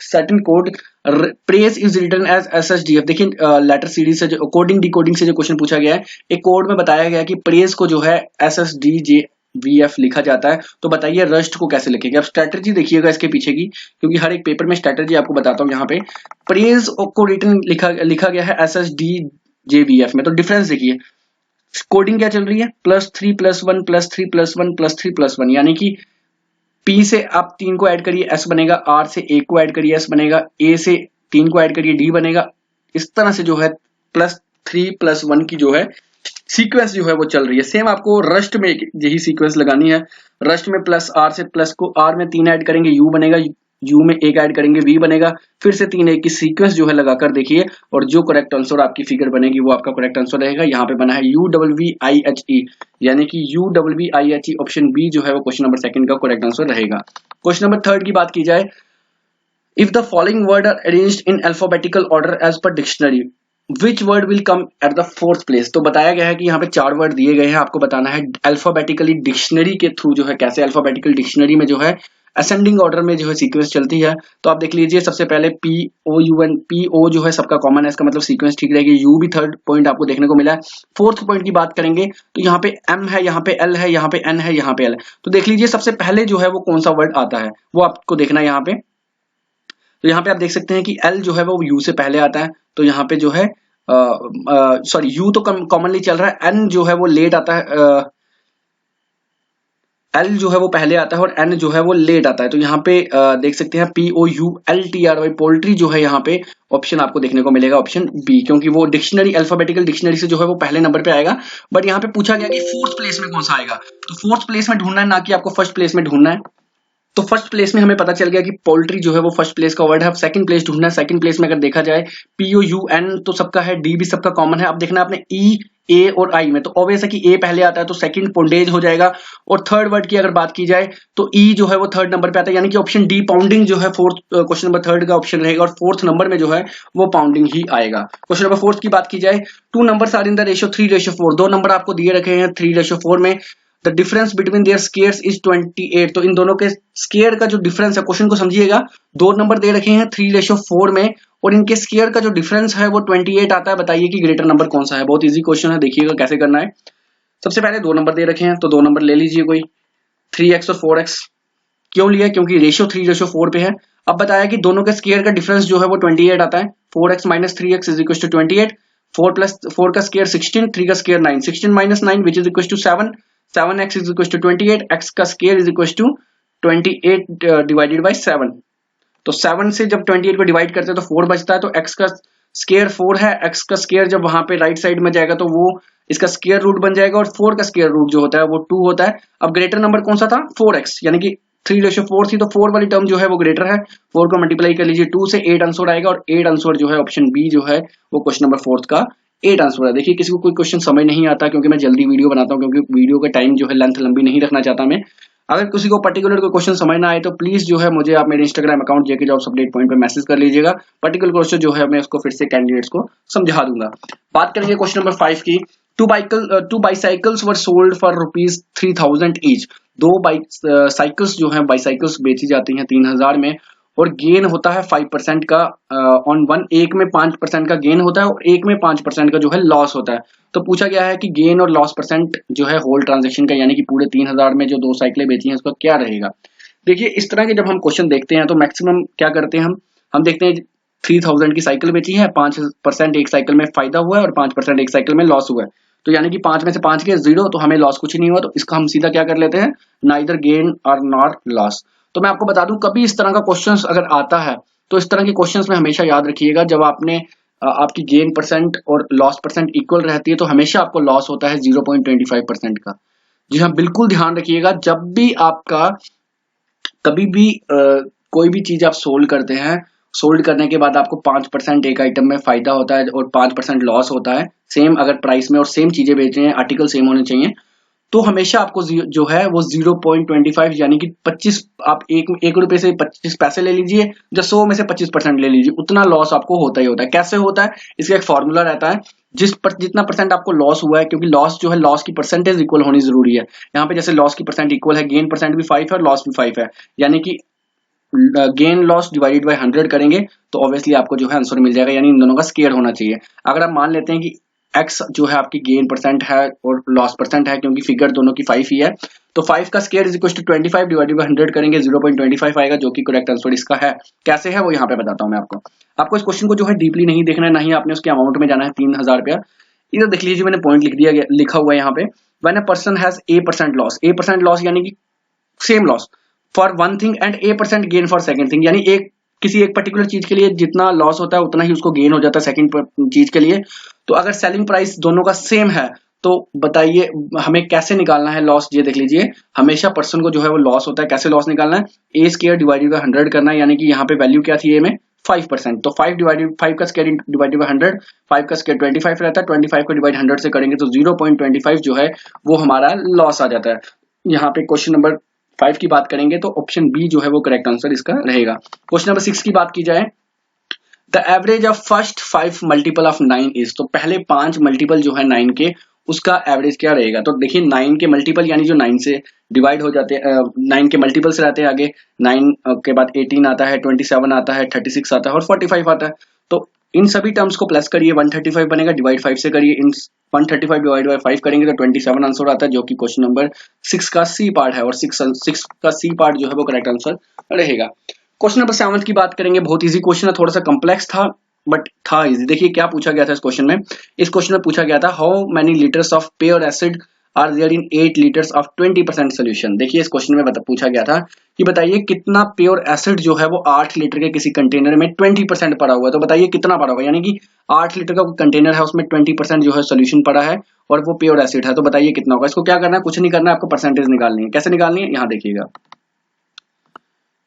certain code phrase is written as SSDF। देखिए लेटर सीरीज से जो कोडिंग डिकोडिंग से जो क्वेश्चन पूछा गया है, एक कोड में बताया गया कि प्रेज को जो है SSDJVF लिखा जाता है। तो बताइए रस्ट को कैसे लिखेंगे। अब स्ट्रेटजी देखिएगा इसके पीछे की, क्योंकि हर एक पेपर में स्ट्रेटजी आपको बताता हूँ। यहाँ पे प्रेज को रिटन लिखा गया है SSDJVF में, तो डिफरेंस देखिए, कोडिंग क्या चल रही है, +3 +1 +3 +1 +3 +1, यानी कि P से आप 3 को ऐड करिए S बनेगा, R से 1 को ऐड करिए S बनेगा, A से 3 को ऐड करिए D बनेगा। इस तरह से जो है +3 +1 की जो है सीक्वेंस जो है वो चल रही है। सेम आपको रस्ट में यही सीक्वेंस लगानी है। रस्ट में +R से प्लस को R में 3 ऐड करेंगे U बनेगा, U में 1 ऐड करेंगे V बनेगा, फिर से 3 1 की सीक्वेंस जो है लगाकर देखिए, और जो करेक्ट आंसर आपकी फिगर बनेगी वो आपका करेक्ट आंसर रहेगा। यहाँ पे बना है UVVIHE, यानी कि UVVIHE ऑप्शन बी जो है वो क्वेश्चन नंबर 2 का करेक्ट आंसर रहेगा। क्वेश्चन नंबर 3 की बात की जाए, if the following word are arranged in alphabetical order as per dictionary which word will come at the 4th place. तो बताया गया है कि यहाँ पे 4 वर्ड दिए गए हैं, आपको बताना है अल्फाबेटिकली डिक्शनरी के थ्रू जो है कैसे अल्फाबेटिकल डिक्शनरी में जो है असेंडिंग ऑर्डर में जो है सीक्वेंस चलती है। तो आप देख लीजिए, सबसे पहले PO जो है सबका कॉमन है, इसका मतलब सीक्वेंस ठीक रहेगी। U भी 3rd पॉइंट आपको देखने को मिला है। 4th पॉइंट की बात करेंगे तो यहाँ पे M है, यहाँ पे L है, यहाँ पे N है, यहाँ पे L है। तो देख लीजिए सबसे पहले जो है वो कौन सा वर्ड आता है वो आपको देखना है यहाँ पे। तो यहाँ पे आप देख सकते हैं कि L जो है वो U से पहले आता है, तो यहाँ पे जो है सॉरी U तो कॉमनली चल रहा है, N जो है वो लेट आता है, L जो है वो पहले आता है और N जो है वो लेट आता है। तो यहाँ पे देख सकते हैं POULTRY पोल्ट्री जो है यहाँ पे ऑप्शन आपको देखने को मिलेगा ऑप्शन बी, क्योंकि वो डिक्शनरी अल्फाबेटिकल डिक्शनरी से जो है वो पहले नंबर पे आएगा। बट यहाँ पे पूछा गया कि 4th प्लेस में कौन सा आएगा, तो 4th प्लेस में ढूंढना है, ना कि आपको फर्स्ट प्लेस में ढूंढना है। तो फर्स्ट प्लेस में हमें पता चल गया कि पोल्ट्री जो है वो फर्स्ट प्लेस का वर्ड है। अब सेकंड प्लेस ढूंढना है। सेकंड प्लेस में अगर देखा जाए POUN तो सबका है, D भी सबका कॉमन है। अब देखना आपने E, A और I में, तो ऑब्वियस है कि A पहले आता है तो सेकंड पोंडेज हो जाएगा। और थर्ड वर्ड की अगर बात की जाए तो E जो है वो 3rd नंबर पे आता है, यानी कि ऑप्शन डी पाउंडिंग जो है 4th क्वेश्चन नंबर 3rd का ऑप्शन रहेगा, और 4th नंबर में जो है वो पाउंडिंग ही आएगा। क्वेश्चन नंबर 4th की बात की जाए, 2 numbers are in the ratio 3:4, 2 number आपको दिए रखे हैं 3:4 में। The difference between their squares is 28। तो इन दोनों के स्केयर का जो डिफरेंस है, क्वेश्चन को समझिएगा, 2 नंबर दे रखे हैं 3:4 में और इनके स्केयर का जो डिफरेंस है वो 28 आता है। बताइए कि ग्रेटर नंबर कौन सा है। बहुत इजी क्वेश्चन है, देखिएगा कैसे करना है। सबसे पहले 2 नंबर दे रखे हैं, तो 2 नंबर ले लीजिए कोई, 3x और 4x। क्यों लिया, क्योंकि रेशियो 3:4 पे है। अब बताया कि दोनों के स्केयर का डिफरेंस जो है वो 28 आता है। 4x - 3x is equal to 28। 4 + 4 का स्केयर 16, 3 का square 9, 16 - 9 which is equal to 7, 7x is equal to 28, x का square is equal to 28 divided by 7। तो 7 से जब 28 को डिवाइड करते हैं तो 4 बचता है, तो x का स्केयर 4 है। x का स्केयर जब वहां पे राइट साइड में जाएगा तो वो इसका स्केयर रूट बन जाएगा, और 4 का स्केयर रूट जो होता है वो 2 होता है। अब ग्रेटर नंबर कौन सा था, 4x, यानी कि 3:4 थी, तो 4 वाली टर्म जो है वो ग्रेटर है। 4 को मल्टीप्लाई कर लीजिए 2 से, 8 आंसर आएगा, और 8 आंसर जो है ऑप्शन बी जो है वो क्वेश्चन नंबर 4 का 8 आंसर है। देखिए किसी को कोई क्वेश्चन समझ नहीं आता, क्योंकि मैं जल्दी वीडियो बनाता हूँ, क्योंकि वीडियो का टाइम जो है लेंथ लंबी नहीं रखना चाहता मैं। अगर किसी को पर्टिकुलर कोई क्वेश्चन समझ ना आए तो प्लीज जो है मुझे आप मेरे इंस्टाग्राम अकाउंट जेके जॉब्स अपडेट पॉइंट पे मैसेज कर लीजिएगा। पर्टिकुलर क्वेश्चन जो है मैं उसको फिर से कैंडिडेट्स को समझा दूंगा। बात करेंगे क्वेश्चन नंबर 5 की। 2 bicycles were sold for ₹3000 each. 2 cycles जो है बाइसाइकिल्स बेची जाती हैं 3000 में, और गेन होता है 5% का ऑन वन। एक में 5% का गेन होता है और एक में 5% का जो है लॉस होता है। तो पूछा गया है कि गेन और लॉस परसेंट जो है होल ट्रांजेक्शन का, यानी कि पूरे 3000 में जो 2 साइकिलें बेची हैं उसका क्या रहेगा। देखिए इस तरह के जब हम क्वेश्चन देखते हैं तो मैक्सिमम क्या करते हैं हम देखते हैं 3000 की साइकिल बेची है, 5% एक साइकिल में फायदा हुआ है और 5% एक साइकिल में लॉस हुआ है। तो यानी कि 5 में से 5 के 0, तो हमें लॉस कुछ नहीं हुआ, तो इसका हम सीधा क्या कर लेते हैं, नाइदर गेन और नॉट लॉस। तो मैं आपको बता दूं, कभी इस तरह का क्वेश्चंस अगर आता है तो इस तरह के क्वेश्चंस में हमेशा याद रखिएगा, जब आपने आपकी गेन परसेंट और लॉस परसेंट इक्वल रहती है तो हमेशा आपको लॉस होता है 0.25% का। जी हाँ, बिल्कुल ध्यान रखिएगा, जब भी आपका कभी भी कोई भी चीज आप सोल्ड करते हैं, सोल्ड करने के बाद आपको 5% एक आइटम में फायदा होता है और 5% लॉस होता है, सेम अगर प्राइस में और सेम चीजें बेच रहे हैं, आर्टिकल सेम होने चाहिए, तो हमेशा आपको जो है वो 0.25 यानी कि 25, आप एक रुपए से 25 पैसे ले लीजिए, जो 100 में से 25% ले लीजिए, उतना लॉस आपको होता ही होता है। कैसे होता है, इसका एक फॉर्मूला रहता है, जितना परसेंट आपको लॉस हुआ है, क्योंकि लॉस जो है, लॉस की परसेंटेज इक्वल होनी जरूरी है। यहाँ पे जैसे लॉस की परसेंट इक्वल है, गेन परसेंट भी 5 है और लॉस भी 5 है, यानी कि गेन लॉस डिवाइडेड बाय 100 करेंगे तो ऑब्वियसली आपको जो है आंसर मिल जाएगा, यानी इन दोनों का स्क्वायर होना चाहिए। अगर आप मान लेते हैं कि x जो है आपकी गेन परसेंट है और लॉस परसेंट है, क्योंकि फिगर दोनों की 5 ही है, तो 5 का square is equal to 25 divided by 100 करेंगे, 0.25 आएगा, जो कि करेक्ट आंसर इसका है। कैसे है वो यहाँ पे बताता हूँ मैं आपको इस क्वेश्चन को जो है डीपली नहीं देखना है, नहीं आपने उसके अमाउंट में जाना है 3000 रुपया। इधर देख लीजिए, मैंने पॉइंट लिखा हुआ है यहाँ पे, when a person has A% loss यानी कि same loss for one thing and A% gain for second thing, यानी किसी एक पर्टिकुलर चीज के लिए जितना लॉस होता है उतना ही उसको गेन हो जाता है सेकंड चीज के लिए। तो अगर सेलिंग प्राइस दोनों का सेम है तो बताइए हमें कैसे निकालना है लॉस। ये देख लीजिए, हमेशा पर्सन को जो है वो लॉस होता है, कैसे लॉस निकालना है, A² डिवाइडेड बाय 100 करना है, यानी कि यहाँ पे वैल्यू क्या थी A में 5%, तो 5 का स्क्वायर डिवाइडेड बाय 100, 5 का स्क्वायर 25 रहता है, 25 को डिवाइड 100 से करेंगे तो 0.25 जो है वो हमारा लॉस आ जाता है। यहाँ पे क्वेश्चन नंबर 5 की बात करेंगे तो ऑप्शन बी जो है वो करेक्ट आंसर इसका रहेगा। क्वेश्चन नंबर 6 की बात की जाए, the average of first 5 multiple of 9 is, तो पहले 5 मल्टीपल जो है 9 के, उसका एवरेज क्या रहेगा। तो देखिए 9 के मल्टीपल यानी जो 9 से डिवाइड हो जाते हैं, 9 के मल्टीपल्स रहते हैं आगे, 9 के बाद 18 आता है, 27 आता है, 36 आता है और 45 आता है। तो इन सभी टर्म्स को प्लस करिए, 135 बनेगा, डिवाइड 5 से करिए, इन 135 डिवाइड बाय 5 करेंगे तो 27 आंसर आता है, जो कि क्वेश्चन नंबर 6 का सी पार्ट है, और 6 का सी पार्ट जो है वो करेक्ट आंसर रहेगा। क्वेश्चन नंबर 7 की बात करेंगे, बहुत इजी क्वेश्चन है, थोड़ा सा कॉम्प्लेक्स था बट था इजी। देखिए क्या पूछा गया था इस क्वेश्चन में, पूछा गया था how many litres of pure acid are there in 8 litres of 20% solution. देखिए इस क्वेश्चन में पूछा गया था कि बताइए कितना प्योर एसिड जो है वो 8 लीटर के किसी कंटेनर में 20% पड़ा हुआ है, तो बताइए कितना पड़ा होगा, यानी कि 8 लीटर का कंटेनर है उसमें 20% जो है सोल्यूशन पड़ा है और वो प्योर एसिड है, तो बताइए कितना होगा। इसको क्या करना है, कुछ नहीं करना है, आपको परसेंटेज निकालनी है। कैसे निकालनी है, यहाँ देखिएगा,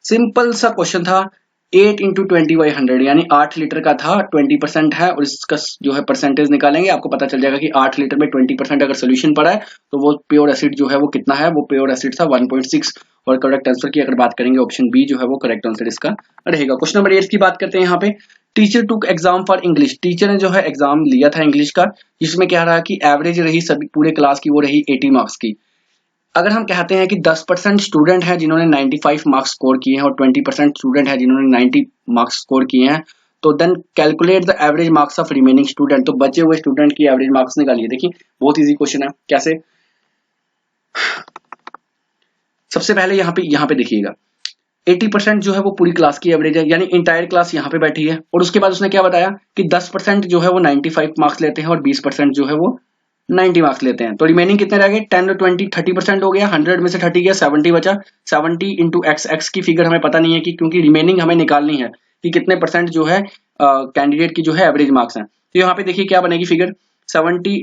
सिंपल सा क्वेश्चन था, 8 इंटू 20/100 यानी 8 लीटर का था, 20% है और इसका जो है परसेंटेज निकालेंगे, आपको पता चल जाएगा कि 8 लीटर में 20% अगर सोल्यूशन पड़ा है तो वो प्योर एसिड जो है वो कितना है, वो प्योर एसिड था 1.6। और करेक्ट आंसर की अगर बात करेंगे ऑप्शन बी जो है वो करेक्ट आंसर इसका रहेगा। क्वेश्चन नंबर 8 की बात करते हैं यहाँ पे, teacher took exam for English, teacher ने जो है एग्जाम लिया था इंग्लिश का, जिसमें क्या रहा कि एवरेज रही सभी पूरे क्लास की वो रही 80 मार्क्स की। अगर हम कहते हैं कि 10% स्टूडेंट हैं जिन्होंने 95 मार्क्स स्कोर किए हैं और 20% स्टूडेंट हैं जिन्होंने 90 मार्क्स स्कोर किए हैं, तो then calculate the average marks of remaining student, तो बचे हुए स्टूडेंट की एवरेज मार्क्स निकालिए। देखिए बहुत इजी क्वेश्चन है, कैसे, सबसे पहले यहाँ पे देखिएगा 80% जो है वो पूरी क्लास की एवरेज है, यानी इंटायर क्लास यहाँ पे बैठी है, और उसके बाद उसने क्या बताया कि 10% जो है वो 95 मार्क्स लेते हैं और 20% जो है वो 90 मार्क्स लेते हैं, तो रिमेनिंग कितने रह गए, 10 20 30% हो गया, 100 में से 30 गया, 70 बचा। 70 इंटू एक्स की फिगर हमें पता नहीं है कि, क्योंकि रिमेनिंग हमें निकालनी है कि कितने परसेंट जो है कैंडिडेट की जो है एवरेज मार्क्स हैं। तो यहाँ पे देखिए क्या बनेगी फिगर, 70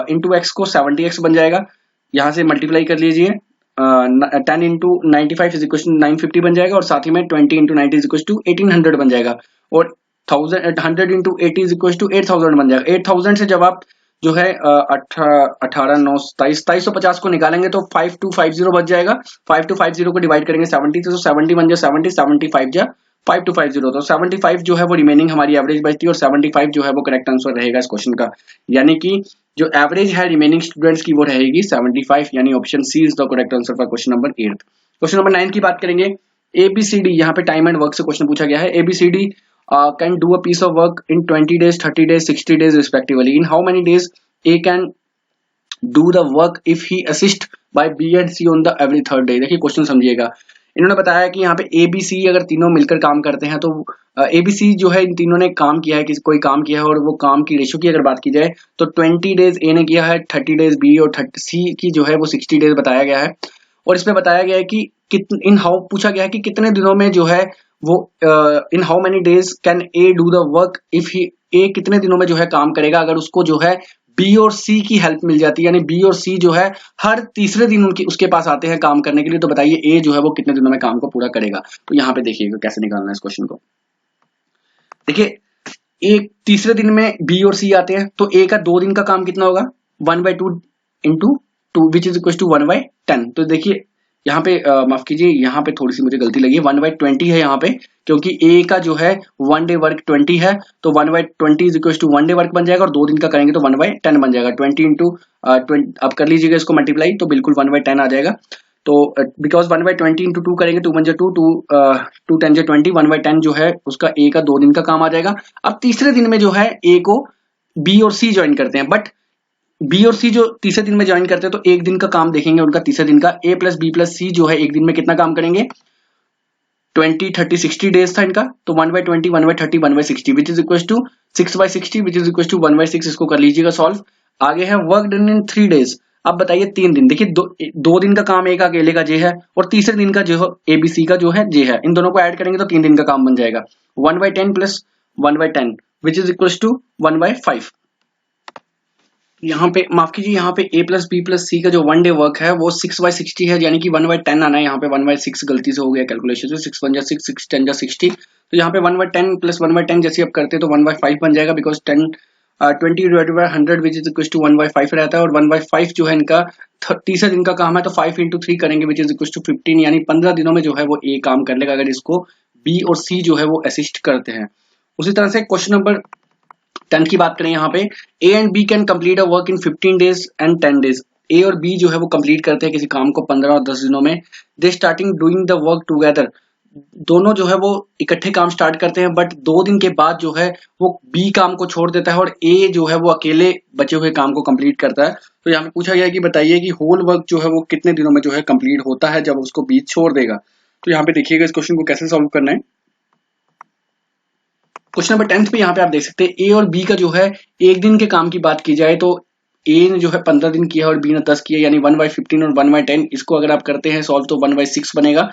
इंटू एक्स को 70x बन जाएगा, यहाँ से मल्टीप्लाई कर लीजिए, 10 इंटू 95 इज इक्वल टू 950 बन जाएगा, और साथ ही में 20 इंटू 90 इज इक्वल टू 1800 बन जाएगा, और 100 इंटू 80 इज इक्वल टू 8000 बन जाएगा। 8000 से जब आप जो है 18 9 2750 को निकालेंगे तो 5250 बच जाएगा, 5250 को डिवाइड करेंगे 70 से, तो 70 बन जाए 70, 75 जा 5250, तो 75 जो है वो रिमेनिंग हमारी एवरेज बचती है, और 75 जो है वो करेक्ट आंसर रहेगा इस क्वेश्चन का, यानी कि जो एवरेज है रिमेनिंग स्टूडेंट्स की वो रहेगी 75, यानी option C is the correct answer for question number 8। Question number 9 की बात करेंगे, ABCD, यहाँ पे टाइम एंड वर्क से क्वेश्चन पूछा गया है, ABCD can do a piece of work in 20 days, 30 days, 60 days respectively. In how many days A can do the work if he assist by B and C on the every third day? देखिए question समझिएगा, इन्होंने बताया कि यहाँ पे ABC अगर तीनों मिलकर काम करते हैं तो ABC जो है इन तीनों ने काम किया है, कोई काम किया है, और वो काम की रेशियो की अगर बात की जाए तो 20 डेज A ने किया है, 30 डेज B और 30 C की जो है वो 60 डेज बताया गया है। और इसमें बताया गया है कि इन हाउ पूछा गया है कि कितने दिनों में जो है वो in how many days can A do the work A कितने दिनों में जो है काम करेगा अगर उसको जो है बी और सी की हेल्प मिल जाती है, यानी बी और सी जो है हर तीसरे दिन उनकी उसके पास आते हैं काम करने के लिए, तो बताइए ए जो है वो कितने दिनों में काम को पूरा करेगा। तो यहाँ पे देखिएगा कैसे निकालना है इस क्वेश्चन को। देखिए एक तीसरे दिन में बी और सी आते हैं, तो ए का 2 दिन का काम कितना होगा 1/2 into 2 which is equal to 1/10। तो देखिए यहाँ पे माफ कीजिए, यहाँ पे थोड़ी सी मुझे गलती लगी, 1/20 है यहाँ पे, क्योंकि ए का जो है 1 डे वर्क 20 है, तो 1/20 is equal to 1 day work बन जाएगा, और 2 दिन का करेंगे तो 1/10 बन जाएगा। 20 इंटू 20 अब कर लीजिएगा इसको मल्टीप्लाई, तो बिल्कुल 1/10 आ जाएगा। तो बिकॉज 1/20 इंटू 2 करेंगे, 2 1 2 2 10 20, 1/10 जो है उसका ए का 2 दिन का काम आ जाएगा। अब तीसरे दिन में जो है ए को बी और सी ज्वाइन करते हैं, बट बी और सी जो तीसरे दिन में ज्वाइन करते हैं तो एक दिन का काम देखेंगे उनका तीसरे दिन का, ए प्लस बी प्लस सी जो है एक दिन में कितना काम करेंगे 20 30 60 डेज था इनका, तो 1/20 1/30 1/60 which is equal to 6/60 which is equal to 1/6। इसको कर लीजिएगा सॉल्व। आगे है वर्क डन इन 3 डेज। अब बताइए 3 दिन, देखिए दो दिन का काम एक अकेले का जे है, और तीसरे दिन का जो एबीसी का जो है जे है, इन दोनों को ऐड करेंगे तो 3 दिन का काम बन जाएगा 1/10 plus 1/10 which is equal to 1/5। यहाँ पे माफ कीजिए, यहाँ पे a plus B plus C का जो 1 डे वर्क है वो 6/60 है, यानी कि 1/10 आना है। यहाँ पे 1/6 गलती से हो गया कैलकुलेशन से, 6 1 जा 6 6 10 जा 60, तो यहाँ पे 1/10 प्लस 1/10 जैसे अब करते तो 1/5 बन जाएगा, because 20 divided by 100 which is equal to 1/5 रहता है, और 1/5 जो है इनका तीसरे दिन का काम है, तो 5 इंटू 3 करेंगे विच इज इक्वल टू 15, यानी 15 दिनों में जो है वो ए काम कर लेगा अगर इसको बी और सी जो है वो असिस्ट करते हैं। उसी तरह से क्वेश्चन नंबर 10 की बात करें, यहाँ पे A and B can complete a work in 15 days and 10 days. A और बी जो है वो कंप्लीट करते हैं किसी काम को 15 और 10 दिनों में। दे starting doing the work together, दोनों जो है वो इकट्ठे काम स्टार्ट करते हैं, बट 2 दिन के बाद जो है वो बी काम को छोड़ देता है और ए जो है वो अकेले बचे हुए काम को कंप्लीट करता है। तो यहाँ पे पूछा गया है कि बताइए कि होल वर्क जो है वो कितने दिनों में जो है कंप्लीट होता है जब उसको बी छोड़ देगा। तो यहाँ पे देखिएगा इस क्वेश्चन को कैसे सॉल्व करना है। क्वेश्चन नंबर 10 पे यहाँ पे आप देख सकते हैं ए और बी का जो है एक दिन के काम की बात की जाए तो ए ने जो है 15 दिन किया और बी ने 10 किया, यानी 1/15 और 1/10। इसको अगर आप करते हैं सॉल्व तो 1/6 बनेगा।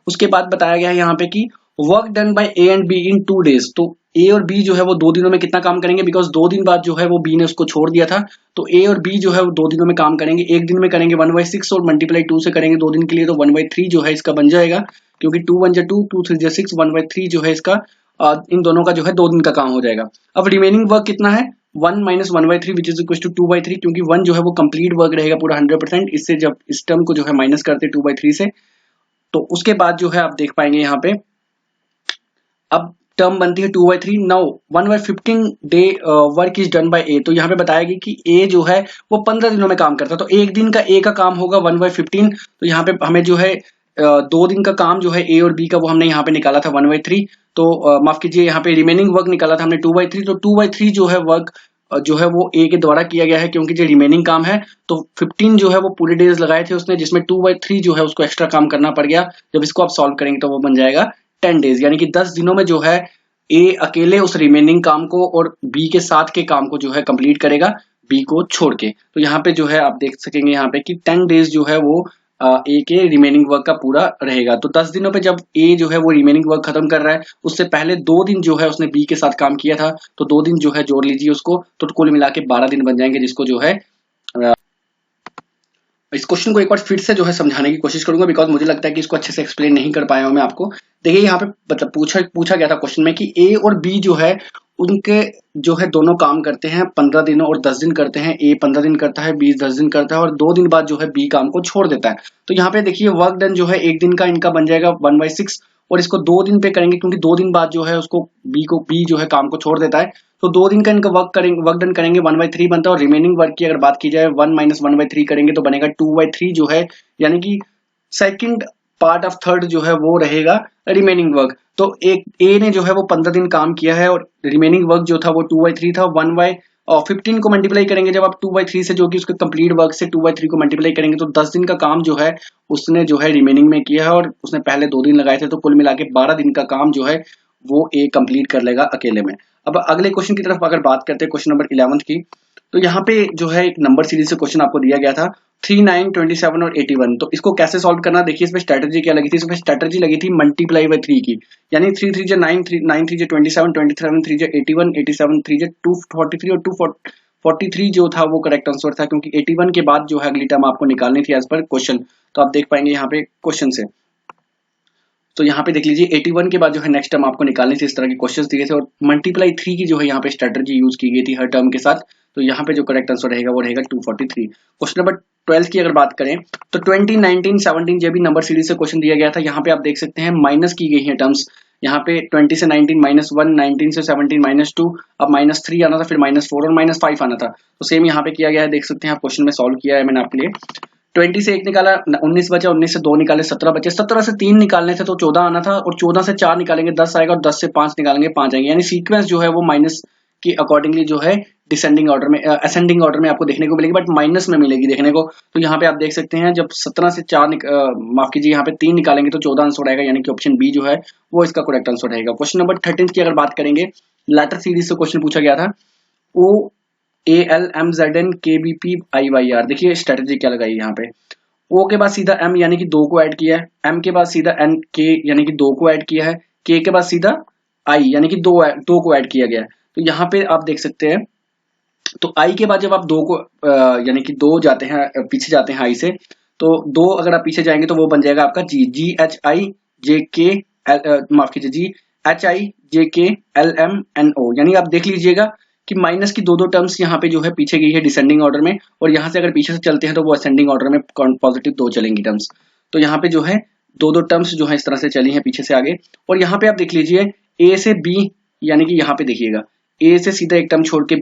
उसके बाद बताया गया है यहाँ पे कि work done by A and be in 2 days, तो ए और बी जो है वो 2 दिनों में कितना काम करेंगे, बिकॉज 2 दिन बाद जो है वो बी ने उसको छोड़ दिया था, तो ए और बी जो है वो 2 दिनों में काम करेंगे। एक दिन में करेंगे 1/6 और मल्टीप्लाई 2 से करेंगे 2 दिन के लिए, तो 1/3 जो है इसका बन जाएगा, क्योंकि 2 1 2 2 3 6 1/3 जो है इसका इन दोनों का जो है 2 दिन का काम हो जाएगा। अब रिमेनिंग वर्क कितना है 1 minus 1/3 which is equal to 2/3, क्योंकि 1 जो है वो कंप्लीट वर्क रहेगा पूरा 100%। इससे जब इस टर्म को जो है माइनस करते 2/3 से, तो उसके बाद जो है आप देख पाएंगे यहाँ पे अब टर्म बनती है 2/3। Now 1/15 day work is done by A, तो यहाँ पे बताया गया कि ए जो है वो 15 दिनों में काम करता है, तो एक दिन का ए का काम होगा 1/15। तो यहाँ पे हमें जो है 2 दिन का काम जो है ए और बी का वो हमने यहाँ पे निकाला था 1/3, तो माफ कीजिए यहाँ पे रिमेनिंग वर्क निकाला था हमने 2/3, तो 2/3 जो है वर्क जो है वो ए के द्वारा किया गया है, क्योंकि जो रिमेनिंग काम है तो 15 जो है वो पूरे डेज लगाए थे उसने, जिसमें 2/3 जो है उसको एक्स्ट्रा काम करना पड़ गया। जब इसको आप सॉल्व करेंगे तो वो बन जाएगा 10 डेज, यानी कि 10 दिनों में जो है ए अकेले उस रिमेनिंग काम को और बी के साथ के काम को जो है कंप्लीट करेगा बी को छोड़ के। तो यहाँ पे जो है आप देख सकेंगे यहाँ पे कि 10 डेज जो है वो ए के रिमेनिंग वर्क का पूरा रहेगा। तो 10 दिनों पे जब ए जो है वो रिमेनिंग वर्क खत्म कर रहा है, उससे पहले 2 दिन जो है उसने बी के साथ काम किया था, तो 2 दिन जो है जोड़ लीजिए उसको, तो कुल मिला के 12 दिन बन जाएंगे, जिसको जो है इस क्वेश्चन को एक बार फिर से जो है समझाने की कोशिश करूंगा, बिकॉज मुझे लगता है कि इसको अच्छे से एक्सप्लेन नहीं कर पाया हूं मैं आपको। देखिए यहाँ पे मतलब पूछा गया था क्वेश्चन में कि ए और बी जो है उनके जो है दोनों काम करते हैं 15 दिन और 10 दिन करते हैं। ए 15 दिन करता है, बी 10 दिन करता है, और 2 दिन बाद जो है बी काम को छोड़ देता है। तो यहाँ पे देखिए वर्क डन जो है एक दिन का इनका बन जाएगा 1/6, और इसको 2 दिन पे करेंगे क्योंकि 2 दिन बाद जो है उसको बी जो है काम को छोड़ देता है, तो 2 दिन का इनका वर्क डन करेंगे 1/3 बनता है। और रिमेनिंग वर्क की अगर बात की जाए 1 माइनस 1/3 करेंगे तो बनेगा 2/3 जो है, यानी कि सेकंड पार्ट ऑफ थर्ड जो है वो रहेगा रिमेनिंग वर्क। तो एक ए ने जो है वो 15 दिन काम किया है और रिमेनिंग वर्क जो था वो 2/3 था। 1/15 को मल्टीप्लाई करेंगे जब आप 2/3 से, जो कि उसके कंप्लीट वर्क से 2/3 को मल्टीप्लाई करेंगे, तो 10 दिन का काम जो है उसने जो है रिमेनिंग में किया है, और उसने पहले 2 दिन लगाए थे, तो कुल मिला के 12 दिन का काम जो है वो ए कंप्लीट कर लेगा अकेले में। अब अगले क्वेश्चन की तरफ अगर बात करते हैं क्वेश्चन नंबर 11 की, तो यहाँ पे जो है एक नंबर सीरीज से क्वेश्चन आपको दिया गया था 3, 9, 27 और 81। तो इसको कैसे सॉल्व करना, देखिए इसमें स्ट्रेटजी क्या लगी थी, इसमें स्ट्रेटजी लगी थी मल्टीप्लाई बाय 3 की, यानी 3 3 9, 9 3 27, 27 3 81, 87 3 243 और 243 जो था वो करेक्ट आंसर था, क्योंकि 81 के बाद जो है अगली टर्म आपको निकालनी थी एज पर क्वेश्चन। तो आप देख पाएंगे यहाँ पे क्वेश्चन से, तो यहाँ पे देख लीजिए 81 के बाद जो है नेक्स्ट टर्म आपको निकालनी थी, इस तरह के क्वेश्चंस दिए थे और मल्टीप्लाई 3 की जो है यहाँ पे स्ट्रेटजी यूज की गई थी हर टर्म के साथ। तो यहाँ पे जो करेक्ट आंसर रहेगा वो रहेगा 243। क्वेश्चन नंबर 12 की अगर बात करें तो 20, 19, 17 जो भी नंबर सीरीज से क्वेश्चन दिया गया था, यहाँ पे आप देख सकते हैं माइनस की गई है टर्म्स। यहाँ पे 20 से 19 -1, 19 से 17 -2, अब -3 आना था, फिर -4 और -5 आना था। तो सेम यहाँ पे किया गया है, देख सकते हैं आप, क्वेश्चन में सॉल्व किया है मैंने आपके लिए। 20 से 1 निकाला, 19 बचा, 19 से 2 निकाले, 17 बचे, 17 से 3 निकालने थे तो 14 आना था, और 14 से 4 निकालेंगे 10 आएगा, और 10 से 5 निकालेंगे 5 आएंगे। यानी सीक्वेंस जो है वो माइनस की अकॉर्डिंगली जो है डिसेंडिंग ऑर्डर में, असेंडिंग ऑर्डर में आपको देखने को मिलेगी, बट माइनस में मिलेगी देखने को। तो यहाँ पे आप देख सकते हैं जब 17 से 4 माफ कीजिए, यहाँ पे 3 निकालेंगे तो 14 आंसर आएगा, यानी कि ऑप्शन बी जो है वो इसका करेक्ट आंसर रहेगा। क्वेश्चन नंबर 13 की अगर बात करेंगे, लेटर सीरीज से क्वेश्चन पूछा गया था, ओ ALMZN KBPIYR। देखिए स्ट्रेटेजी क्या लगाई यहाँ पे, ओ के बाद सीधा M यानी कि 2 को ऐड किया है, M के बाद सीधा N K यानी कि 2 को ऐड किया है, K के बाद सीधा I यानी कि 2 को ऐड किया गया है। तो यहाँ पे आप देख सकते हैं, तो I के बाद जब आप 2 को यानी कि 2 जाते हैं पीछे जाते हैं I से, तो 2 अगर आप पीछे जाएंगे तो वो बन जाएगा आपका GHIJK माफ कीजिए GHIJKLMNO। यानी आप देख लीजिएगा कि माइनस की दो टर्म्स यहाँ पे जो है पीछे गई है डिसेंडिंग ऑर्डर में, और यहाँ से अगर पीछे से चलते हैं तो वो असेंडिंग ऑर्डर में पॉजिटिव 2 चलेंगी टर्म्स। तो यहाँ पे जो है दो टर्म्स जो है इस तरह से चली हैं पीछे से आगे। और यहाँ पे आप देख लीजिए A से B, यानी कि यहाँ पे देखिएगा A से सीधा एक टर्म छोड़ के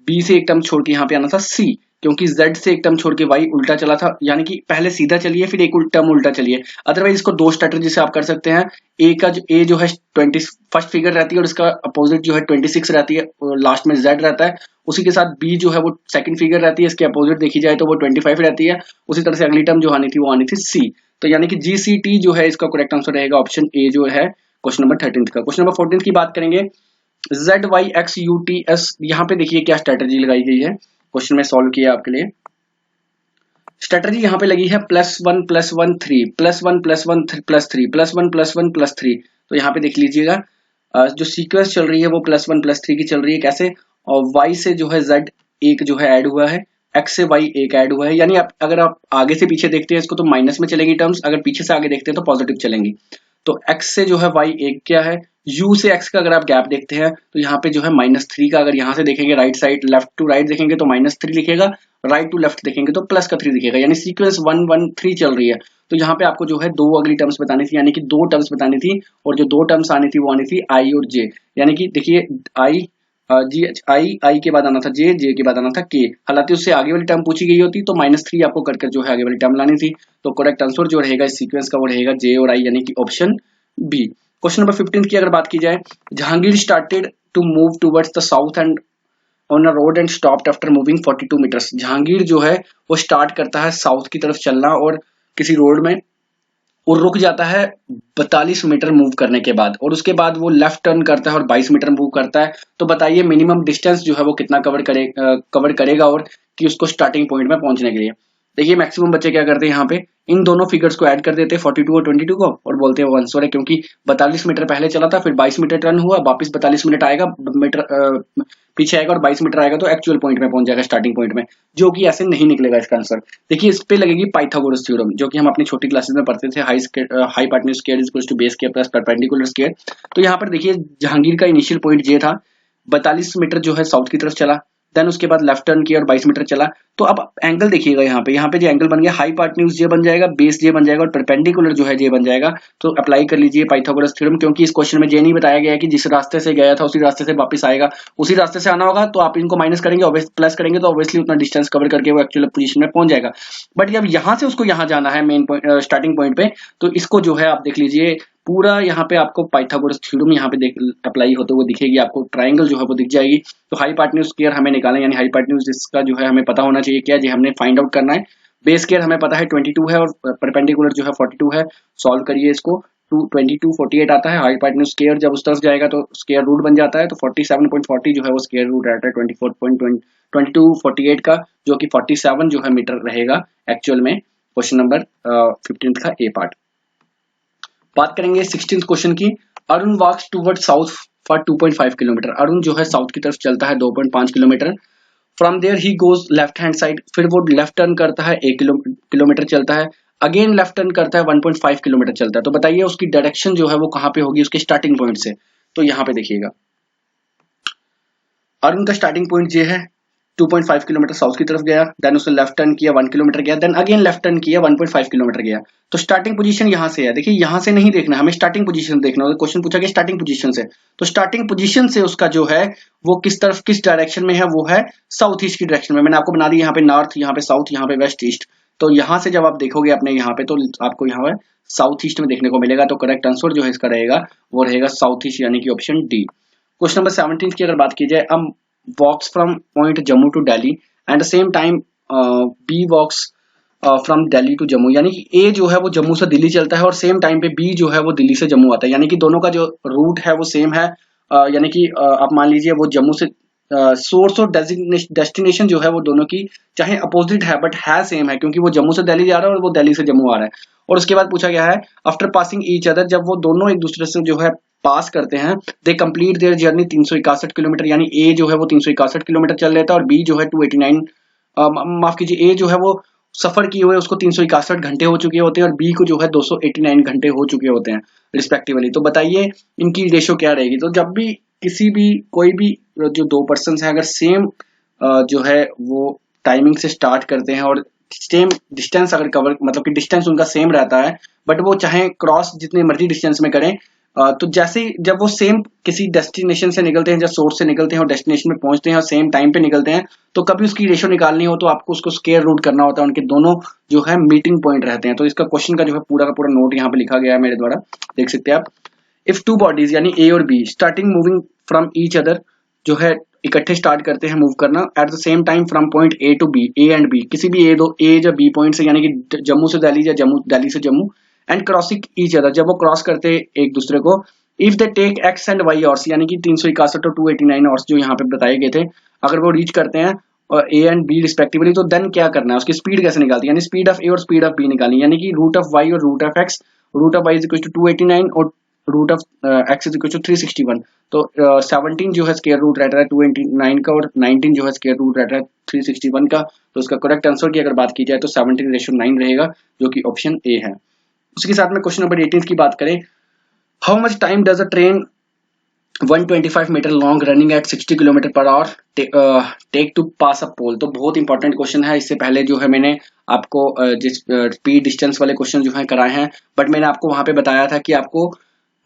B से एक टर्म छोड़ के यहाँ पे आना था C, क्योंकि Z से एक टर्म छोड़ के Y उल्टा चला था, यानी कि पहले सीधा चलिए फिर एक टर्म उल्टा चलिए। अदरवाइज इसको 2 स्ट्रेटजी से आप कर सकते हैं। A जो है 20 फर्स्ट फिगर रहती है और इसका अपोजिट जो है 26 रहती है, लास्ट में Z रहता है। उसी के साथ B जो है वो सेकंड फिगर रहती है, इसके अपोजिट देखी जाए तो वो 25 रहती है। उसी तरह से अगली टर्म जो आनी थी वो आनी थी C। तो यानी कि GCT जो है इसका करेक्ट आंसर रहेगा ऑप्शन A जो है क्वेश्चन नंबर 13 का। क्वेश्चन नंबर 14 की बात करेंगे, ZYXUTS, यहाँ पे देखिए क्या स्ट्रेटजी लगाई गई है, क्वेश्चन में सॉल्व किया आपके लिए। स्ट्रेटजी यहाँ पे लगी है +1 +1 3 +1 +1 +3 +1 +1 +3। तो यहाँ पे देख लीजिएगा जो सीक्वेंस चल रही है वो +1 +3 की चल रही है। कैसे, और Y से जो है Z एक जो है ऐड हुआ है, X से Y एक ऐड हुआ है, यानी अगर आप आगे से पीछे देखते हैं इसको तो माइनस में चलेगी टर्म्स, अगर पीछे से आगे देखते हैं तो पॉजिटिव चलेंगी। तो X से जो है Y एक क्या है, U से X का अगर आप गैप देखते हैं तो यहाँ पे जो है -3 का, अगर यहाँ से देखेंगे right side left to right देखेंगे तो -3 लिखेगा, राइट टू लेफ्ट देखेंगे तो प्लस का 3 दिखेगा, यानी सीक्वेंस 1 1 3 चल रही है। तो यहाँ पे आपको जो है 2 अगली टर्म्स बतानी थी, यानी कि 2 टर्म्स बतानी थी, और जो 2 टर्म्स आनी थी वो आनी थी I और J। यानी कि देखिए I के बाद आना था J के बाद आना था K। हालांकि उससे आगे वाली टर्म पूछी गई होती तो -3 आपको कर जो है आगे वाली टर्म लानी थी। तो करेक्ट आंसर जो रहेगा इस सीक्वेंस का वो रहेगा J और I, यानी कि ऑप्शन बी। क्वेश्चन नंबर 15 की अगर बात की जाए, Jahangir started to move towards the south and on a road and stopped after moving 42 metres. Jahangir जो है वो स्टार्ट करता है साउथ की तरफ चलना और किसी रोड में वो रुक जाता है 42 मीटर मूव करने के बाद, और उसके बाद वो लेफ्ट टर्न करता है और 22 मीटर मूव करता है। तो बताइए मिनिमम डिस्टेंस जो है वो कितना कवर करेगा और कि उसको स्टार्टिंग पॉइंट में पहुंचने के लिए। देखिए मैक्सिमम बच्चे क्या करते हैं, यहाँ पे इन दोनों फिगर्स को ऐड कर देते हैं 42 और 22 को, और बोलते हैं 1 है, क्योंकि 42 मीटर पहले चला था, फिर 22 मीटर टर्न हुआ, वापस 42 मिनट आएगा मीटर पीछे आएगा और 22 मीटर आएगा तो एक्चुअल पॉइंट में पहुंच जाएगा स्टार्टिंग पॉइंट में, जो कि ऐसे नहीं निकलेगा इसका आंसर। देखिए इस पे लगेगी पाइथागोरस थ्योरम, जो कि हम अपनी छोटी क्लासेस में पढ़ते थे, hypotenuse square is equal to base square plus perpendicular square. तो यहाँ पर देखिए जहांगीर का इनिशियल पॉइंट जे था, 42 मीटर जो है साउथ की तरफ चला, देन उसके बाद लेफ्ट टर्न किया और 22 मीटर चला। तो अब एंगल देखिएगा यहाँ पे जो एंगल बन गया हाइपोटेन्यूज जे बन जाएगा, बेस जे बन जाएगा और परपेंडिकुलर जो है जे बन जाएगा। तो अप्लाई कर लीजिए पाइथागोरस थ्योरम, क्योंकि इस क्वेश्चन में जे नहीं बताया गया है कि जिस रास्ते से गया था उसी रास्ते से वापस आएगा, उसी रास्ते से आना होगा, तो आप इनको माइनस करेंगे प्लस करेंगे तो ऑब्वियसली उतना डिस्टेंस कवर करके वो एक्चुअल पोजीशन में पहुंच जाएगा। बट जब यहाँ से उसको यहाँ जाना है मेन स्टार्टिंग पॉइंट पे, तो इसको जो है आप देख लीजिए पूरा यहाँ पे आपको पाइथागोरस थ्योरम यहाँ पे अप्लाई होते हुए दिखेगी, आपको ट्राइंगल जो है वो दिख जाएगी। तो हाइपोटेन्यूज स्क्वायर हमें निकालना है, यानी हाइपोटेन्यूज इसका जो है हमें पता होना चाहिए क्या जी, हमने फाइंड आउट करना है। बेस स्क्वायर हमें पता है 22 है और परपेंडिकुलर जो है 42 है। सॉल्व करिए इसको, 2248 आता है, हाइपोटेन्यूज स्क्वायर जब उस तरफ जाएगा तो स्क्वायर रूट बन जाता है, तो 47.40 जो है वो स्क्वायर रूट रहता है 2248 का, जो कि 47 जो है मीटर रहेगा एक्चुअल में। क्वेश्चन नंबर 15 का ए पार्ट। बात करेंगे 16th क्वेश्चन की। Arun walks toward south for 2.5 kilometre. Arun जो है साउथ की तरफ चलता है 2.5 kilometre. From there he goes left hand side, फिर वो लेफ्ट टर्न करता है 1 किलोमीटर चलता है, अगेन लेफ्ट टर्न करता है 1.5 किलोमीटर चलता है। तो बताइए उसकी डायरेक्शन जो है वो कहां पे होगी उसके स्टार्टिंग पॉइंट से। तो यहाँ पे देखिएगा अरुण का स्टार्टिंग पॉइंट ये है, 2.5 किलोमीटर साउथ की तरफ गया, देन उसने लेफ्ट टर्न किया 1 किलोमीटर गया, देन अगेन लेफ्ट टर्न किया 1.5 किलोमीटर गया। तो स्टार्टिंग पोजीशन यहां से है, देखिए यहां से नहीं देखना, हमें स्टार्टिंग पोजीशन देखना है। क्वेश्चन पूछा गया स्टार्टिंग पोजीशन से, तो स्टार्टिंग पोजीशन से उसका जो है वो किस तरफ किस डायरेक्शन में है, वो है साउथ ईस्ट की डायरेक्शन में। मैंने आपको बना दी यहाँ पे नॉर्थ, यहाँ पे साउथ, यहाँ पे वेस्ट ईस्ट। तो यहाँ से जब आप देखोगे अपने यहाँ पे तो आपको यहाँ पे साउथ ईस्ट में देखने को मिलेगा। तो करेक्ट आंसर जो है इसका रहेगा वो रहेगा साउथ ईस्ट, यानी कि ऑप्शन डी। क्वेश्चन नंबर 17 की अगर बात की जाए, walks from point Jammu to Delhi and the same time B walks from Delhi to Jammu, यानी कि A जो है वो जम्मू से दिल्ली चलता है और सेम टाइम पे B जो है वो दिल्ली से जम्मू आता है, यानी कि दोनों का जो रूट है वो सेम है। यानी कि आप मान लीजिए वो जम्मू से सोर्स और डेस्टिनेशन जो है वो दोनों की चाहे अपोजिट है बट है सेम है, क्योंकि वो जम्मू से दिल्ली जा रहा है और वो दिल्ली से जम्मू आ रहा है। और उसके बाद पूछा गया है आफ्टर पासिंग ईच अदर, जब वो दोनों एक दूसरे से जो है पास करते हैं, they complete their journey 361 kilometre, यानी ए जो है वो 361 किलोमीटर चल लेता है और बी जो है 289 माफ कीजिए ए जो है वो सफर किए हुए उसको 361 घंटे हो चुके होते हैं और बी को जो है 289 घंटे हो चुके होते हैं रिस्पेक्टिवली। तो बताइए इनकी रेशो क्या रहेगी। तो जब भी किसी भी कोई भी जो दो पर्सन है अगर सेम जो है वो टाइमिंग से स्टार्ट करते हैं और सेम डिस्टेंस अगर कवर मतलब कि डिस्टेंस उनका सेम रहता है, बट वो चाहे क्रॉस जितने मर्जी डिस्टेंस में करें, तो जैसे जब वो सेम किसी डेस्टिनेशन से निकलते हैं, जब सोर्स से निकलते हैं और डेस्टिनेशन में पहुंचते हैं और सेम टाइम पे निकलते हैं, तो कभी उसकी रेशो निकालनी हो तो आपको उसको स्क्वायर रूट करना होता है, उनके दोनों जो है मीटिंग पॉइंट रहते हैं। तो इसका क्वेश्चन का जो है पूरा का पूरा नोट यहाँ पे लिखा गया है मेरे द्वारा, देख सकते हैं आप। इफ टू बॉडीज यानी ए और B starting moving from each other, जो है इकट्ठे स्टार्ट करते हैं मूव करना at the same time from point A to B, A and B किसी भी ए या बी पॉइंट से, यानी कि जम्मू से दिल्ली या दिल्ली से Jammu, and crossing each other, जब वो क्रॉस करते एक दूसरे को, if they take X and Y hours, यानी कि 361 और 289 आवर्स जो यहाँ पे बताए गए थे, अगर वो रीच करते हैं और ए एंड बी रिस्पेक्टिवली, तो देन क्या करना है, उसकी स्पीड कैसे निकालती है, यानी स्पीड ऑफ ए और स्पीड ऑफ बी निकालनी, यानी कि रूट ऑफ वाई और root of X, root of Y is equal to 289 और root of X is equal to 361। तो 17 जो है स्क्वायर रूट रहता है 289 का और 19 जो है स्क्वायर रूट रहता है 361 का। तो इसका करेक्ट आंसर की अगर बात की जाए तो 17:9 रहेगा, जो कि ऑप्शन ए है। उसके साथ में क्वेश्चन नंबर 18 की बात करें, how much time does a train 125 metre long running at 60 kilometre per hour take to pass a pole. तो बहुत इंपॉर्टेंट क्वेश्चन है, इससे पहले जो है मैंने आपको जिस स्पीड डिस्टेंस वाले क्वेश्चन जो है कराए हैं, बट मैंने आपको वहां पे बताया था कि आपको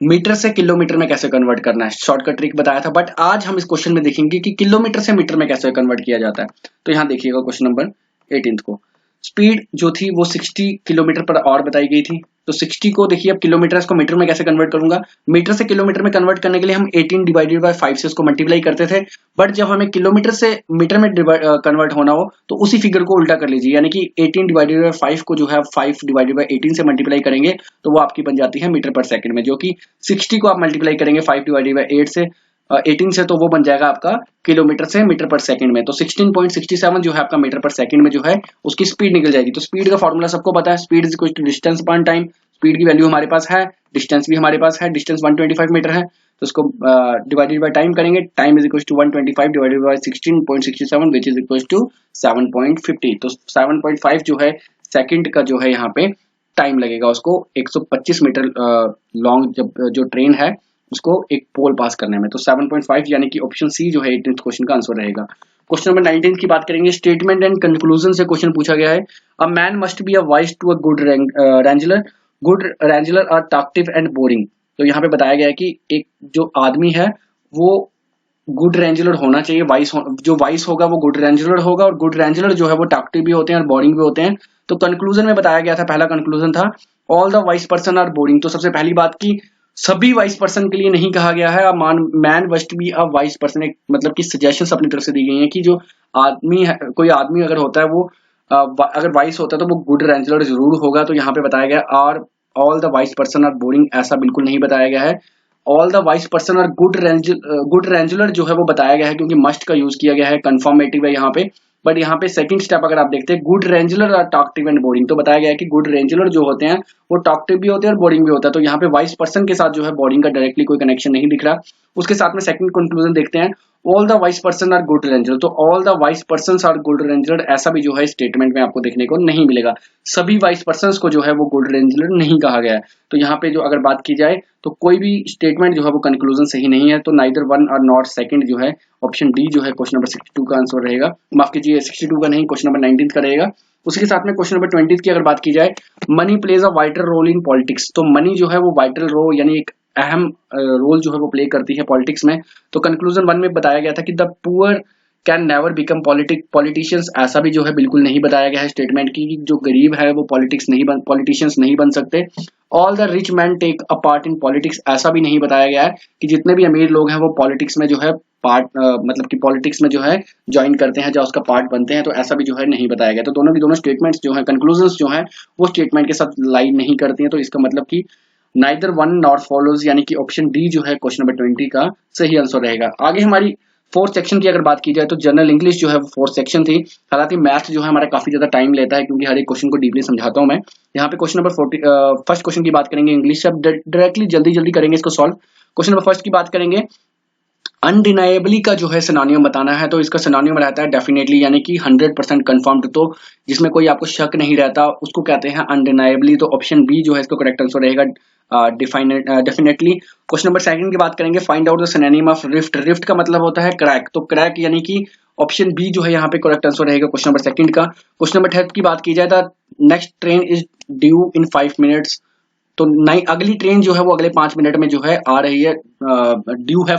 मीटर से किलोमीटर में कैसे कन्वर्ट करना है, शॉर्टकट ट्रिक बताया था। बट आज हम इस क्वेश्चन में देखेंगे कि किलोमीटर से मीटर में कैसे कन्वर्ट किया जाता है। तो यहाँ देखिएगा क्वेश्चन नंबर 18 को, स्पीड जो थी वो 60 किलोमीटर पर आवर बताई गई थी। तो 60 को देखिए अब किलोमीटर को मीटर में कैसे कन्वर्ट करूंगा, मीटर से किलोमीटर में कन्वर्ट करने के लिए हम 18 डिवाइडेड बाय 5 से उसको मल्टीप्लाई करते थे, बट जब हमें किलोमीटर से मीटर में कन्वर्ट होना हो तो उसी फिगर को उल्टा कर लीजिए, यानी कि 18 डिवाइडेड बाय 5 को जो है 5 डिवाइडेड बाय 18 से मल्टीप्लाई करेंगे तो वो आपकी बन जाती है मीटर पर सेकंड में, जो कि 60 को आप मल्टीप्लाई करेंगे 5 डिवाइडेड बाय 8 से 18 से, तो वो बन जाएगा आपका किलोमीटर से मीटर पर सेकंड में। तो 16.67 जो है आपका मीटर पर सेकंड में जो है उसकी स्पीड निकल जाएगी। तो स्पीड का फॉर्मूला सबको पता है, speed is equal to distance upon time. Speed की वैल्यू हमारे पास है, डिस्टेंस भी हमारे पास है, डिस्टेंस 125 मीटर है, तो इसको डिवाइडेड बाय टाइम करेंगे, time is equal to 125 divided by 16.67 which is equal to 7.50। तो 7.5 जो है सेकंड का जो है यहाँ पे टाइम लगेगा उसको 125 मीटर लॉन्ग जब जो ट्रेन है उसको एक पोल पास करने में। तो 7.5 यानी कि ऑप्शन सी जो है 18th क्वेश्चन का आंसर रहेगा। क्वेश्चन नंबर 19 की बात करेंगे, स्टेटमेंट एंड कंक्लूजन से क्वेश्चन पूछा गया है। A man must be a wise to a good wrangler, good wrangler are talkative and boring. तो यहाँ पे बताया गया है कि एक जो आदमी है वो गुड रेंजलर होना चाहिए, जो वाइस होगा वो गुड रेंजलर होगा और गुड रेंजलर जो है वो टॉक्टिव भी होते हैं और बोरिंग भी होते हैं। तो कंक्लूजन में बताया गया था, पहला कंक्लूजन था all the wise person are boring. तो सबसे पहली बात की सभी वाइस पर्सन के लिए नहीं कहा गया है, man must be a wise person, एक मतलब कि सजेशंस अपनी तरफ से दी गई हैं कि जो आदमी है, कोई आदमी अगर होता है वो अगर वाइस होता है तो वो गुड रेंजलर जरूर होगा। तो यहाँ पे बताया गया are all the wise person are boring, ऐसा बिल्कुल नहीं बताया गया है। All the wise person are good wrangler जो है वो बताया गया है, क्योंकि मस्ट का यूज किया गया है, कंफर्मेटिव है यहाँ पे। बट यहाँ पे सेकंड स्टेप अगर आप देखते हैं, good wrangler are talkative and boring, तो बताया गया है कि गुड रेंजुलर जो होते हैं वो टॉकटिव भी होते हैं और बोरिंग भी होता है। तो यहाँ पे वाइस पर्सन के साथ जो है बोरिंग का डायरेक्टली कोई कनेक्शन नहीं दिख रहा। उसके साथ में सेकंड कंक्लूजन देखते हैं, all the wise person are good wrangler, तो all the wise person are good wrangler ऐसा भी जो है स्टेटमेंट में आपको देखने को नहीं मिलेगा। सभी वाइस पर्सन को जो है वो गुड रेंजलर नहीं कहा गया है। तो यहाँ पे जो अगर बात की जाए तो कोई भी स्टेटमेंट जो है वो कंक्लूजन सही नहीं है। तो नाइदर वन और नॉट सेकंड जो है ऑप्शन डी जो है क्वेश्चन नंबर 62 का आंसर रहेगा। माफ कीजिए 62 का नहीं, क्वेश्चन नंबर 19 का रहेगा। उसके साथ में क्वेश्चन नंबर 20 की अगर बात की जाए, money plays a vital role in politics, तो मनी जो है वो वाइटल रोल यानी एक अहम रोल जो है वो प्ले करती है पॉलिटिक्स में। तो कंक्लूजन 1 में बताया गया था कि the poor can never become politicians, ऐसा भी जो है बिल्कुल नहीं बताया गया है स्टेटमेंट की जो गरीब है वो पॉलिटिशियंस नहीं बन सकते। All the rich man take a part in politics, ऐसा भी नहीं बताया गया है कि जितने भी अमीर लोग हैं वो पॉलिटिक्स में जो है पार्ट मतलब कि पॉलिटिक्स में जो है ज्वाइन करते हैं, जो उसका पार्ट बनते हैं। तो ऐसा भी जो है नहीं बताया गया। तो दोनों की दोनों स्टेटमेंट्स जो है कंक्लूजन्स जो है वो स्टेटमेंट के साथ लाइन नहीं करती हैं। तो इसका मतलब कि नाइदर वन नॉट फॉलोज, यानी कि ऑप्शन डी जो है क्वेश्चन नंबर 20 का सही आंसर रहेगा। आगे हमारी फोर्थ सेक्शन की अगर बात की जाए तो जनरल इंग्लिश जो है वो फोर्थ सेक्शन थी। हालांकि मैथ जो है हमारा काफी ज्यादा टाइम लेता है, क्योंकि हर एक क्वेश्चन को डीपली समझाता हूं मैं। यहाँ पे क्वेश्चन नंबर 40 फर्स्ट क्वेश्चन की बात करेंगे इंग्लिश से। अब डायरेक्टली जल्दी जल्दी करेंगे इसको सॉल्व। क्वेश्चन नंबर फर्स्ट की बात करेंगे, अनडिनाइबली का जो है सिनोनियम बताना है। तो इसका सिनोनियम रहता है डेफिनेटली, यानी कि 100% कंफर्म्ड, तो जिसमें कोई आपको शक नहीं रहता उसको कहते हैं अनडिनाइबली। तो ऑप्शन बी जो है इसका करेक्ट आंसर रहेगा डेफिनेटली। क्वेश्चन नंबर सेकंड की बात करेंगे, find out the synonym of rift, rift का मतलब होता है क्रैक, तो क्रैक यानी कि ऑप्शन बी जो है यहाँ पे करेक्ट आंसर रहेगा क्वेश्चन नंबर सेकंड का। क्वेश्चन नंबर थर्ड की बात की जाए तो next train is due in 5 minutes, तो नई अगली ट्रेन जो है वो अगले 5 मिनट में जो है आ रही है, ड्यू है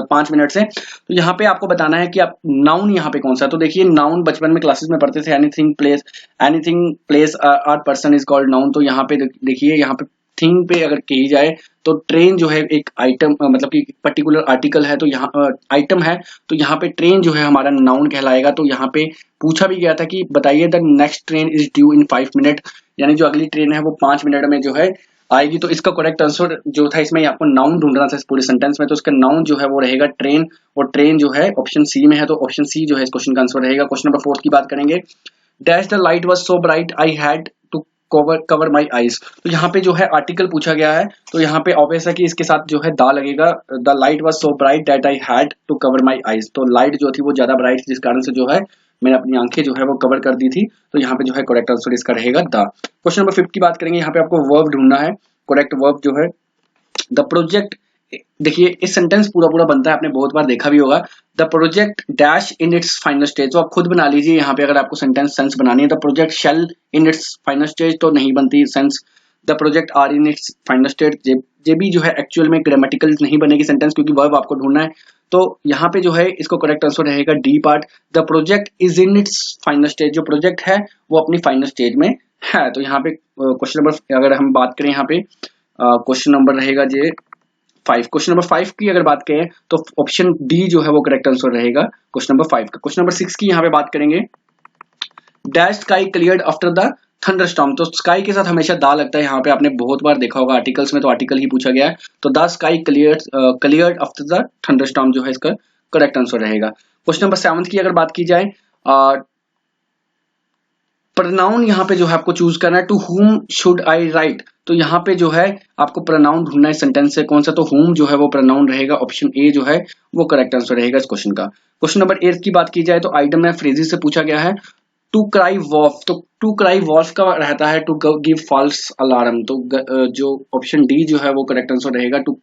5 मिनट से। तो यहाँ पे आपको बताना है कि आप नाउन यहाँ पे कौन सा है। तो देखिए नाउन बचपन में क्लासेस में पढ़ते थे, एनीथिंग प्लेस और पर्सन इज कॉल्ड नाउन। तो यहाँ पे देखिए यहाँ पे थिंग पे अगर कही जाए तो ट्रेन जो है एक आइटम मतलब कि पर्टिकुलर आर्टिकल है, तो यहाँ आइटम है, तो यहाँ पे ट्रेन जो है हमारा नाउन कहलाएगा। तो यहाँ पे पूछा भी गया था कि बताइए the next train is due in 5 minute, यानी जो अगली ट्रेन है वो 5 मिनट में जो है आएगी। तो इसका करेक्ट आंसर जो था, इसमें आपको नाउन ढूंढना था इस पूरे सेंटेंस में, तो इसका नाउन जो है वो रहेगा ट्रेन, और ट्रेन जो है ऑप्शन सी में है। तो ऑप्शन सी जो है इस क्वेश्चन का आंसर रहेगा। क्वेश्चन नंबर 4 की बात करेंगे, dash the light was so bright I had to cover my eyes, तो यहाँ पे जो है आर्टिकल पूछा गया है, तो यहाँ पे ऑब्वियस है कि इसके साथ जो है दा लगेगा। The light was so bright that I had to cover my eyes, तो लाइट जो थी वो ज्यादा ब्राइट जिस कारण से जो है मैंने अपनी आंखें जो है वो कवर कर दी थी। तो यहाँ पे जो है करेक्ट आंसर इसका रहेगा द। क्वेश्चन नंबर 5 की बात करेंगे, यहाँ पे आपको वर्ब ढूंढना है। करेक्ट वर्ब जो है द प्रोजेक्ट, देखिए इस सेंटेंस पूरा पूरा बनता है, आपने बहुत बार देखा भी होगा। The project dash in its final stage, तो आप खुद बना लीजिए यहाँ पे अगर आपको सेंस बनानी है। The project shall in its final stage, तो नहीं बनती sense. The project are in its final stage, ये भी जो है एक्चुअल में ग्रामेटिकल नहीं बनेगी सेंटेंस, क्योंकि वर्ब आपको ढूंढना है। तो यहाँ पे जो है इसको करेक्ट आंसर रहेगा D part, the project is in its final stage, जो प्रोजेक्ट है वो अपनी फाइनल स्टेज में है। तो यहाँ पे क्वेश्चन नंबर अगर हम बात करें, यहाँ पे क्वेश्चन नंबर रहेगा जे 5। क्वेश्चन नंबर 5 की अगर बात करें तो ऑप्शन डी जो है वो करेक्ट आंसर रहेगा क्वेश्चन नंबर 5 का। क्वेश्चन नंबर 6 की यहाँ पे बात करेंगे, dash sky cleared after the thunderstorm, तो स्काई के साथ हमेशा दा लगता है, यहाँ पे आपने बहुत बार देखा होगा आर्टिकल्स में, तो आर्टिकल ही पूछा गया है। तो the sky cleared after the thunderstorm जो है इसका करेक्ट आंसर रहेगा। क्वेश्चन नंबर 7 की अगर बात की जाए, प्रोनाउन यहाँ पे जो है आपको चूज करना है, to whom should I right, तो यहाँ पे जो है आपको प्रोनाउन ढूंढना है सेंटेंस से कौन सा, तो हुम जो है वो प्रोनाउन रहेगा, ऑप्शन ए जो है वो करेक्ट आंसर रहेगा इस क्वेश्चन का। क्वेश्चन नंबर 8 की बात की जाए तो आइटम में फ्रेजेस से पूछा गया है, टू क्राई वॉल्फ, तो टू क्राई वॉल्फ का रहता है टू गिव फॉल्स अलार्म, तो जो ऑप्शन डी जो है वो करेक्ट आंसर रहेगा। टू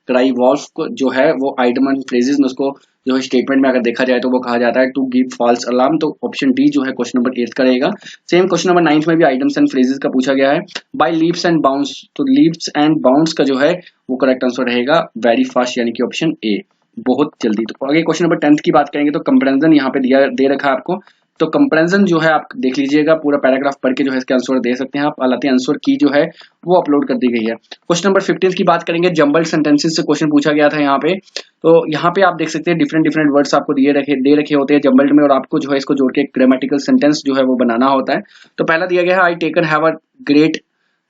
क्राई वॉल्फ को जो है वो आइटम एंड फ्रेजेस में उसको जो है स्टेटमेंट में अगर देखा जाए तो वो कहा जाता है टू गिव फॉल्स अलार्म, तो ऑप्शन डी जो है क्वेश्चन नंबर 8 का रहेगा। सेम क्वेश्चन नंबर 9 में भी आइटम्स एंड फ्रेजेस का पूछा गया है, बाय लीप्स एंड बाउंस, तो लीप्स एंड बाउंस का जो है वो करेक्ट आंसर रहेगा वेरी फास्ट, यानी कि ऑप्शन ए, बहुत जल्दी। तो आगे क्वेश्चन नंबर 10 की बात करेंगे तो कंपैरिजन यहाँ पे दे रखा है आपको, तो कंपैरिजन जो है आप देख लीजिएगा, पूरा पैराग्राफ पढ़ के जो है इसके आंसर दे सकते हैं आप। हालांकि आंसर की जो है वो अपलोड कर दी गई है। क्वेश्चन नंबर 15 की बात करेंगे, जंबल्ड सेंटेंसेस से क्वेश्चन पूछा गया था यहाँ पे, तो यहाँ पे आप देख सकते हैं डिफरेंट वर्ड्स आपको दे रखे होते हैं जंबल्ड में, और आपको जो है इसको जोड़ के ग्रामेटिकल सेंटेंस जो है वो बनाना होता है। तो पहला दिया गया है, I taken have a great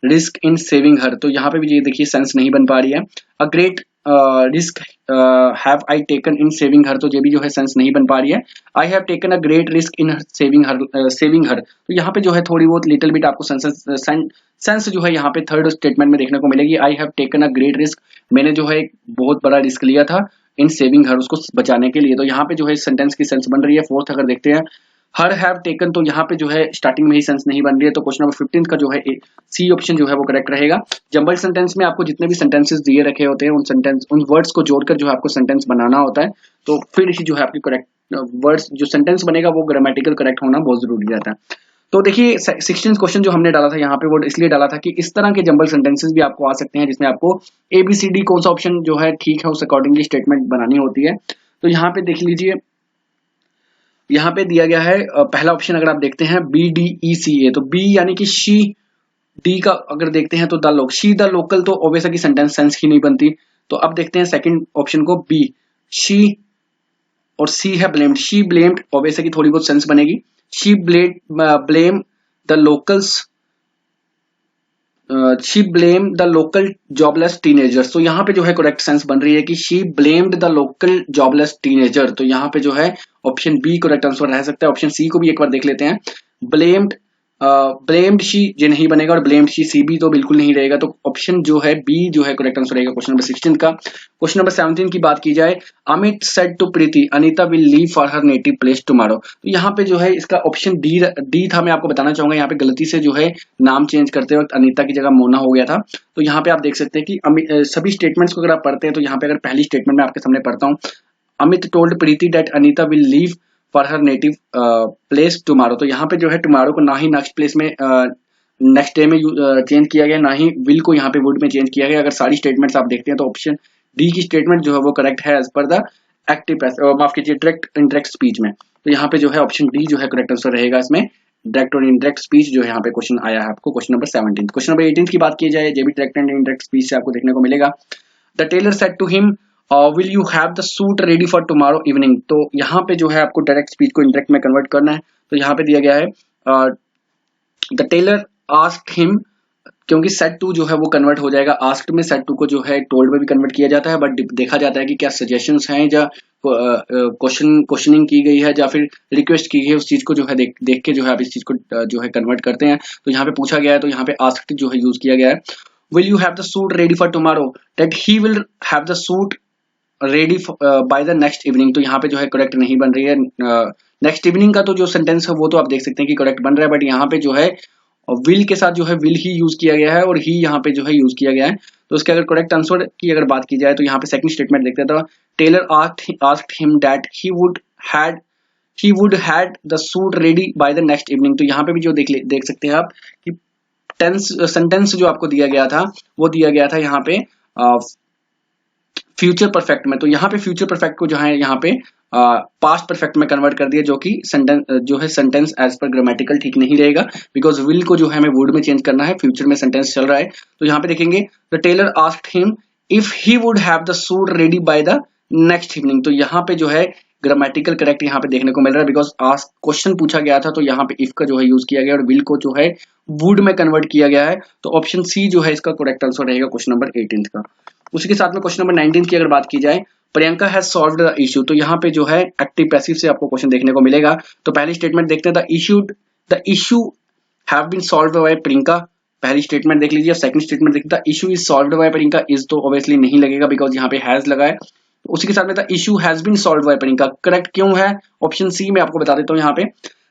risk in saving हर, तो यहाँ पे भी ये देखिए सेंस नहीं बन पा रही है। A great risk have I taken in saving हर, तो ये भी जो है सेंस नहीं बन पा रही है। I have taken a great risk in saving हर, तो यहाँ पे जो है थोड़ी बहुत लिटिल बिट आपको सेंस जो है यहाँ पे थर्ड स्टेटमेंट में देखने को मिलेगी। I have taken a great risk, मैंने जो है एक बहुत बड़ा रिस्क लिया था इन सेविंग हर, उसको बचाने के लिए, तो यहाँ पे जो है सेंटेंस की सेंस बन रही है। फोर्थ अगर देखते हैं हर हैव टेकन, तो यहाँ पे जो है स्टार्टिंग में ही सेंस नहीं बन रही है, तो क्वेश्चन नंबर 15 का जो है सी ऑप्शन जो है वो करेक्ट रहेगा। जंबल सेंटेंस में आपको जितने भी सेंटेंसेस दिए रखे होते हैं उन वर्ड्स को जोड़कर जो है आपको सेंटेंस बनाना होता है, तो फिर ही जो है आपकी करेक्ट वर्ड्स जो सेंटेंस बनेगा वो ग्रामेटिकल करेक्ट होना बहुत जरूरी रहता है। तो देखिए 16 क्वेश्चन जो हमने डाला था यहाँ पे वो इसलिए डाला था कि इस तरह के जंबल सेंटेंसेस भी आपको आ सकते हैं जिसमें आपको ABCD कौन सा ऑप्शन जो है ठीक है उस अकॉर्डिंगली स्टेटमेंट बनानी होती है। तो यहाँ पे देख लीजिए, यहाँ पे दिया गया है पहला ऑप्शन अगर आप देखते हैं BDECA, तो बी यानी कि शी, डी का अगर देखते हैं तो द लोक, शी द लोकल, तो ऑब्वियसली सेंटेंस सेंस ही नहीं बनती। तो अब देखते हैं सेकंड ऑप्शन को बी, शी और सी है ब्लेम्ड, शी ब्लेम्ड, ऑब्वियसली थोड़ी बहुत सेंस बनेगी। She blame the locals, she blame the local jobless teenagers, तो यहाँ पे जो है करेक्ट सेंस बन रही है कि she blamed the local jobless teenager, तो यहाँ पे जो है ऑप्शन बी करेक्ट आंसर रह सकता है। ऑप्शन सी को भी एक बार देख लेते हैं, ब्लेम्ड शी ये नहीं बनेगा और ब्लेम्ड शी सी भी तो बिल्कुल नहीं रहेगा, तो ऑप्शन जो है बी जो है करेक्ट आंसर रहेगा क्वेश्चन नंबर 16 का। क्वेश्चन नंबर 17 की बात की जाए, Amit said to Preeti Anita will leave for her native place tomorrow, तो यहाँ पे जो है इसका ऑप्शन डी था। मैं आपको बताना चाहूंगा यहाँ पे गलती से जो है नाम चेंज करते वक्त अनीता की जगह मोना हो गया था, तो यहाँ पे आप देख सकते हैं कि सभी स्टेटमेंट्स को अगर आप पढ़ते हैं तो यहाँ पे अगर पहली स्टेटमेंट में आपके सामने पढ़ता हूँ, Amit told Preeti that Anita will leave for her native place tomorrow, तो यहाँ पे जो है टुमारो को ना ही नेक्स्ट प्लेस में नेक्स्ट डे में चेंज किया गया, ना ही विल को यहाँ पे वुड में चेंज किया गया। अगर सारी स्टेटमेंट्स आप देखते हैं तो ऑप्शन डी की स्टेटमेंट जो है वो करेक्ट है एज पर द एक्टिव माफ कीजिए डायरेक्ट इंडायरेक्ट स्पीच में, तो यहाँ पे जो है ऑप्शन डी जो है करेक्ट आंसर रहेगा इसमें, डायरेक्ट और इंडायरेक्ट स्पीच जो है यहाँ पे क्वेश्चन आया है आपको क्वेश्चन नंबर 17। क्वेश्चन नंबर 18 की बात की जाए, ये भी डायरेक्ट एंड इंडायरेक्ट स्पीच से आपको देखने को मिलेगा। The tailor said to him will you have the suit ready for tomorrow evening, तो यहाँ पे जो है आपको डायरेक्ट स्पीच को इंडायरेक्ट में कन्वर्ट करना है, तो यहाँ पे दिया गया है द टेलर आस्क्ड हिम, क्योंकि सेड टू जो है वो कन्वर्ट हो जाएगा आस्क्ड में, सेड टू को जो है टोल्ड में भी कन्वर्ट किया जाता है, बट देखा जाता है कि क्या सजेशंस हैं या क्वेश्चनिंग की गई है या फिर रिक्वेस्ट की गई है, उस चीज को जो है देख के जो है आप इस चीज को जो है कन्वर्ट करते हैं। तो यहाँ पे पूछा गया है तो यहाँ पे आस्क्ड जो है यूज किया गया है। Will you have the suit ready for tomorrow, that he will have the suit ready by the next evening, तो यहाँ पे जो है करेक्ट नहीं बन रही है। नेक्स्ट इवनिंग का तो जो सेंटेंस है वो तो आप देख सकते हैं कि करेक्ट बन रहा है, बट यहाँ पे जो है विल के साथ जो है विल ही यूज किया गया है और ही यहाँ पे जो है यूज किया गया है, तो इसके अगर करेक्ट आंसर की अगर बात की जाए तो यहाँ पे सेकंड स्टेटमेंट देखते हैं, tailor asked him that he would had the suit ready by the next evening, तो यहाँ पे भी जो देख सकते हैं आप कि टेंस सेंटेंस जो आपको दिया गया था वो दिया गया था यहाँ पे फ्यूचर परफेक्ट में, तो यहाँ पे फ्यूचर परफेक्ट को जो है यहाँ पे पास्ट परफेक्ट में कन्वर्ट कर दिया, जो कि सेंटेंस एज पर ग्रामेटिकल ठीक नहीं रहेगा, बिकॉज विल को जो है हमें वुड में चेंज करना है, फ्यूचर में सेंटेंस चल रहा है। तो यहाँ पे देखेंगे the tailor asked him if he would have the suit ready by the next evening, तो यहाँ पे जो है ग्रामेटिकल करेक्ट यहाँ पे देखने को मिल रहा है, बिकॉज आस्क क्वेश्चन पूछा गया था तो यहाँ पे इफ का जो है यूज किया गया और विल को जो है वुड में कन्वर्ट किया गया है, तो ऑप्शन सी जो है इसका करेक्ट आंसर रहेगा क्वेश्चन नंबर 18 का। उसी के साथ में क्वेश्चन नंबर 19 की अगर बात की जाए, Priyanka has solved the issue, तो यहाँ पे जो है एक्टिव पैसिव से आपको क्वेश्चन देखने को मिलेगा। तो पहली स्टेटमेंट देखते हैं, the issue have been solved by Priyanka, पहली स्टेटमेंट देख लीजिए। सेकंड स्टेटमेंट देखते हैं, the issue is solved by Priyanka, is तो ऑब्वियसली नहीं लगेगा बिकॉज यहाँ पे हैज लगा है। उसी के साथ में the issue has been solved by Priyanka, correct क्यों है ऑप्शन सी में आपको बता देता हूँ। यहाँ पे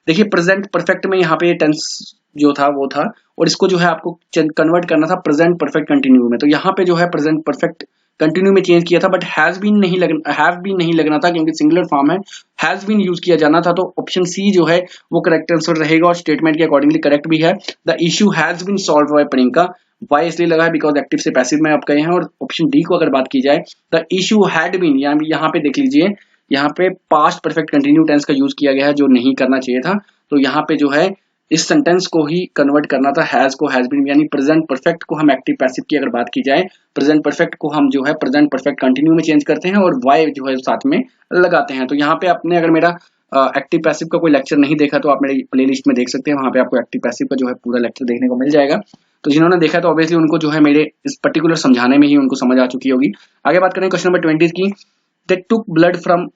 देखिए प्रेजेंट परफेक्ट में यहाँ पे टेंस जो था वो था और इसको जो है आपको कन्वर्ट करना था प्रेजेंट परफेक्ट कंटिन्यू में, तो यहाँ पे जो है प्रेजेंट परफेक्ट कंटिन्यू में चेंज किया था, बट हैव बीन नहीं लगना था क्योंकि सिंगुलर फॉर्म है, हैज बीन यूज किया जाना था, तो ऑप्शन सी जो है वो करेक्ट आंसर रहेगा और स्टेटमेंट के अकॉर्डिंगली करेक्ट भी है। The issue has been solved by Priyanka, why इसलिए लगा है बिकॉज एक्टिव से पैसिव में आप गए हैं। और ऑप्शन डी को अगर बात की जाए, द इशू हैड बीन, यहाँ पे देख लीजिए यहाँ पे पास्ट परफेक्ट कंटिन्यू टेंस का यूज किया गया है जो नहीं करना चाहिए था, तो यहाँ पे जो है इस सेंटेंस को ही कन्वर्ट करना था हैज को हैज बीन, यानी प्रेजेंट परफेक्ट को हम एक्टिव पैसिव की अगर बात की जाए, प्रेजेंट परफेक्ट को हम जो है प्रेजेंट परफेक्ट कंटिन्यू में चेंज करते हैं और वाई जो है साथ में लगाते हैं। तो यहाँ पे आपने अगर मेरा एक्टिव पैसिव का कोई लेक्चर नहीं देखा तो आप मेरी प्लेलिस्ट में देख सकते हैं, वहां पे आपको एक्टिव पैसिव का जो है पूरा लेक्चर देखने को मिल जाएगा। तो जिन्होंने देखा तो ऑब्वियसली उनको जो है मेरे इस पर्टिकुलर समझाने में ही उनको समझ आ चुकी होगी। आगे बात करें क्वेश्चन नंबर 20 की, दे टुक ब्लड फ्रॉम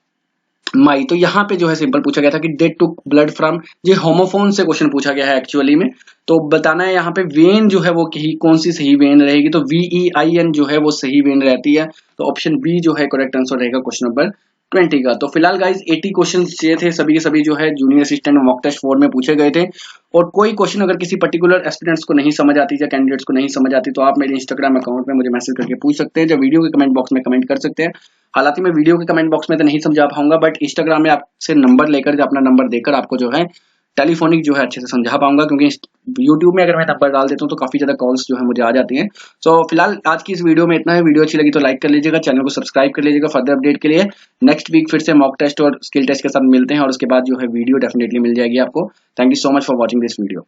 माई। तो यहाँ पे जो है सिंपल पूछा गया था कि दे टुक ब्लड फ्रॉम, ये होमोफोन से क्वेश्चन पूछा गया है एक्चुअली में। तो बताना है यहाँ पे वेन जो है वो कौन सी सही वेन रहेगी, तो VEIN जो है वो सही वेन रहती है। तो ऑप्शन बी जो है करेक्ट आंसर रहेगा क्वेश्चन नंबर 20 का। तो फिलहाल गाइज 80 क्वेश्चन चाहिए थे, सभी के सभी जो है जूनियर असिस्टेंट मॉक टेस्ट 4 में पूछे गए थे। और कोई क्वेश्चन अगर किसी पर्टिकुलर एस्पिरेंट्स को नहीं समझ आती या कैंडिडेट्स को नहीं समझ आती तो आप मेरे इंस्टाग्राम अकाउंट में मुझे मैसेज करके पूछ सकते हैं, या वीडियो के कमेंट बॉक्स में कमेंट कर सकते हैं। हालांकि मैं वीडियो के कमेंट बॉक्स में तो नहीं समझा पाऊंगा, बट इंस्टाग्राम में आपसे नंबर लेकर, अपना नंबर देकर आपको जो है टेलीफोनिक जो है अच्छे से समझा पाऊंगा, क्योंकि यूट्यूब में अगर मैं नंबर डाल देता हूँ तो काफी ज्यादा कॉल्स जो है मुझे आ जाती हैं। सो फिलहाल आज की इस वीडियो में इतना है। वीडियो अच्छी लगी तो लाइक कर लीजिएगा, चैनल को सब्सक्राइब कर लीजिएगा फर्दर अपडेट के लिए। नेक्स्ट वीक फिर से मॉक टेस्ट और स्किल टेस्ट के साथ मिलते हैं, और उसके बाद जो है वीडियो डेफिनेटली मिल जाएगी आपको। Thank you so much for watching this video.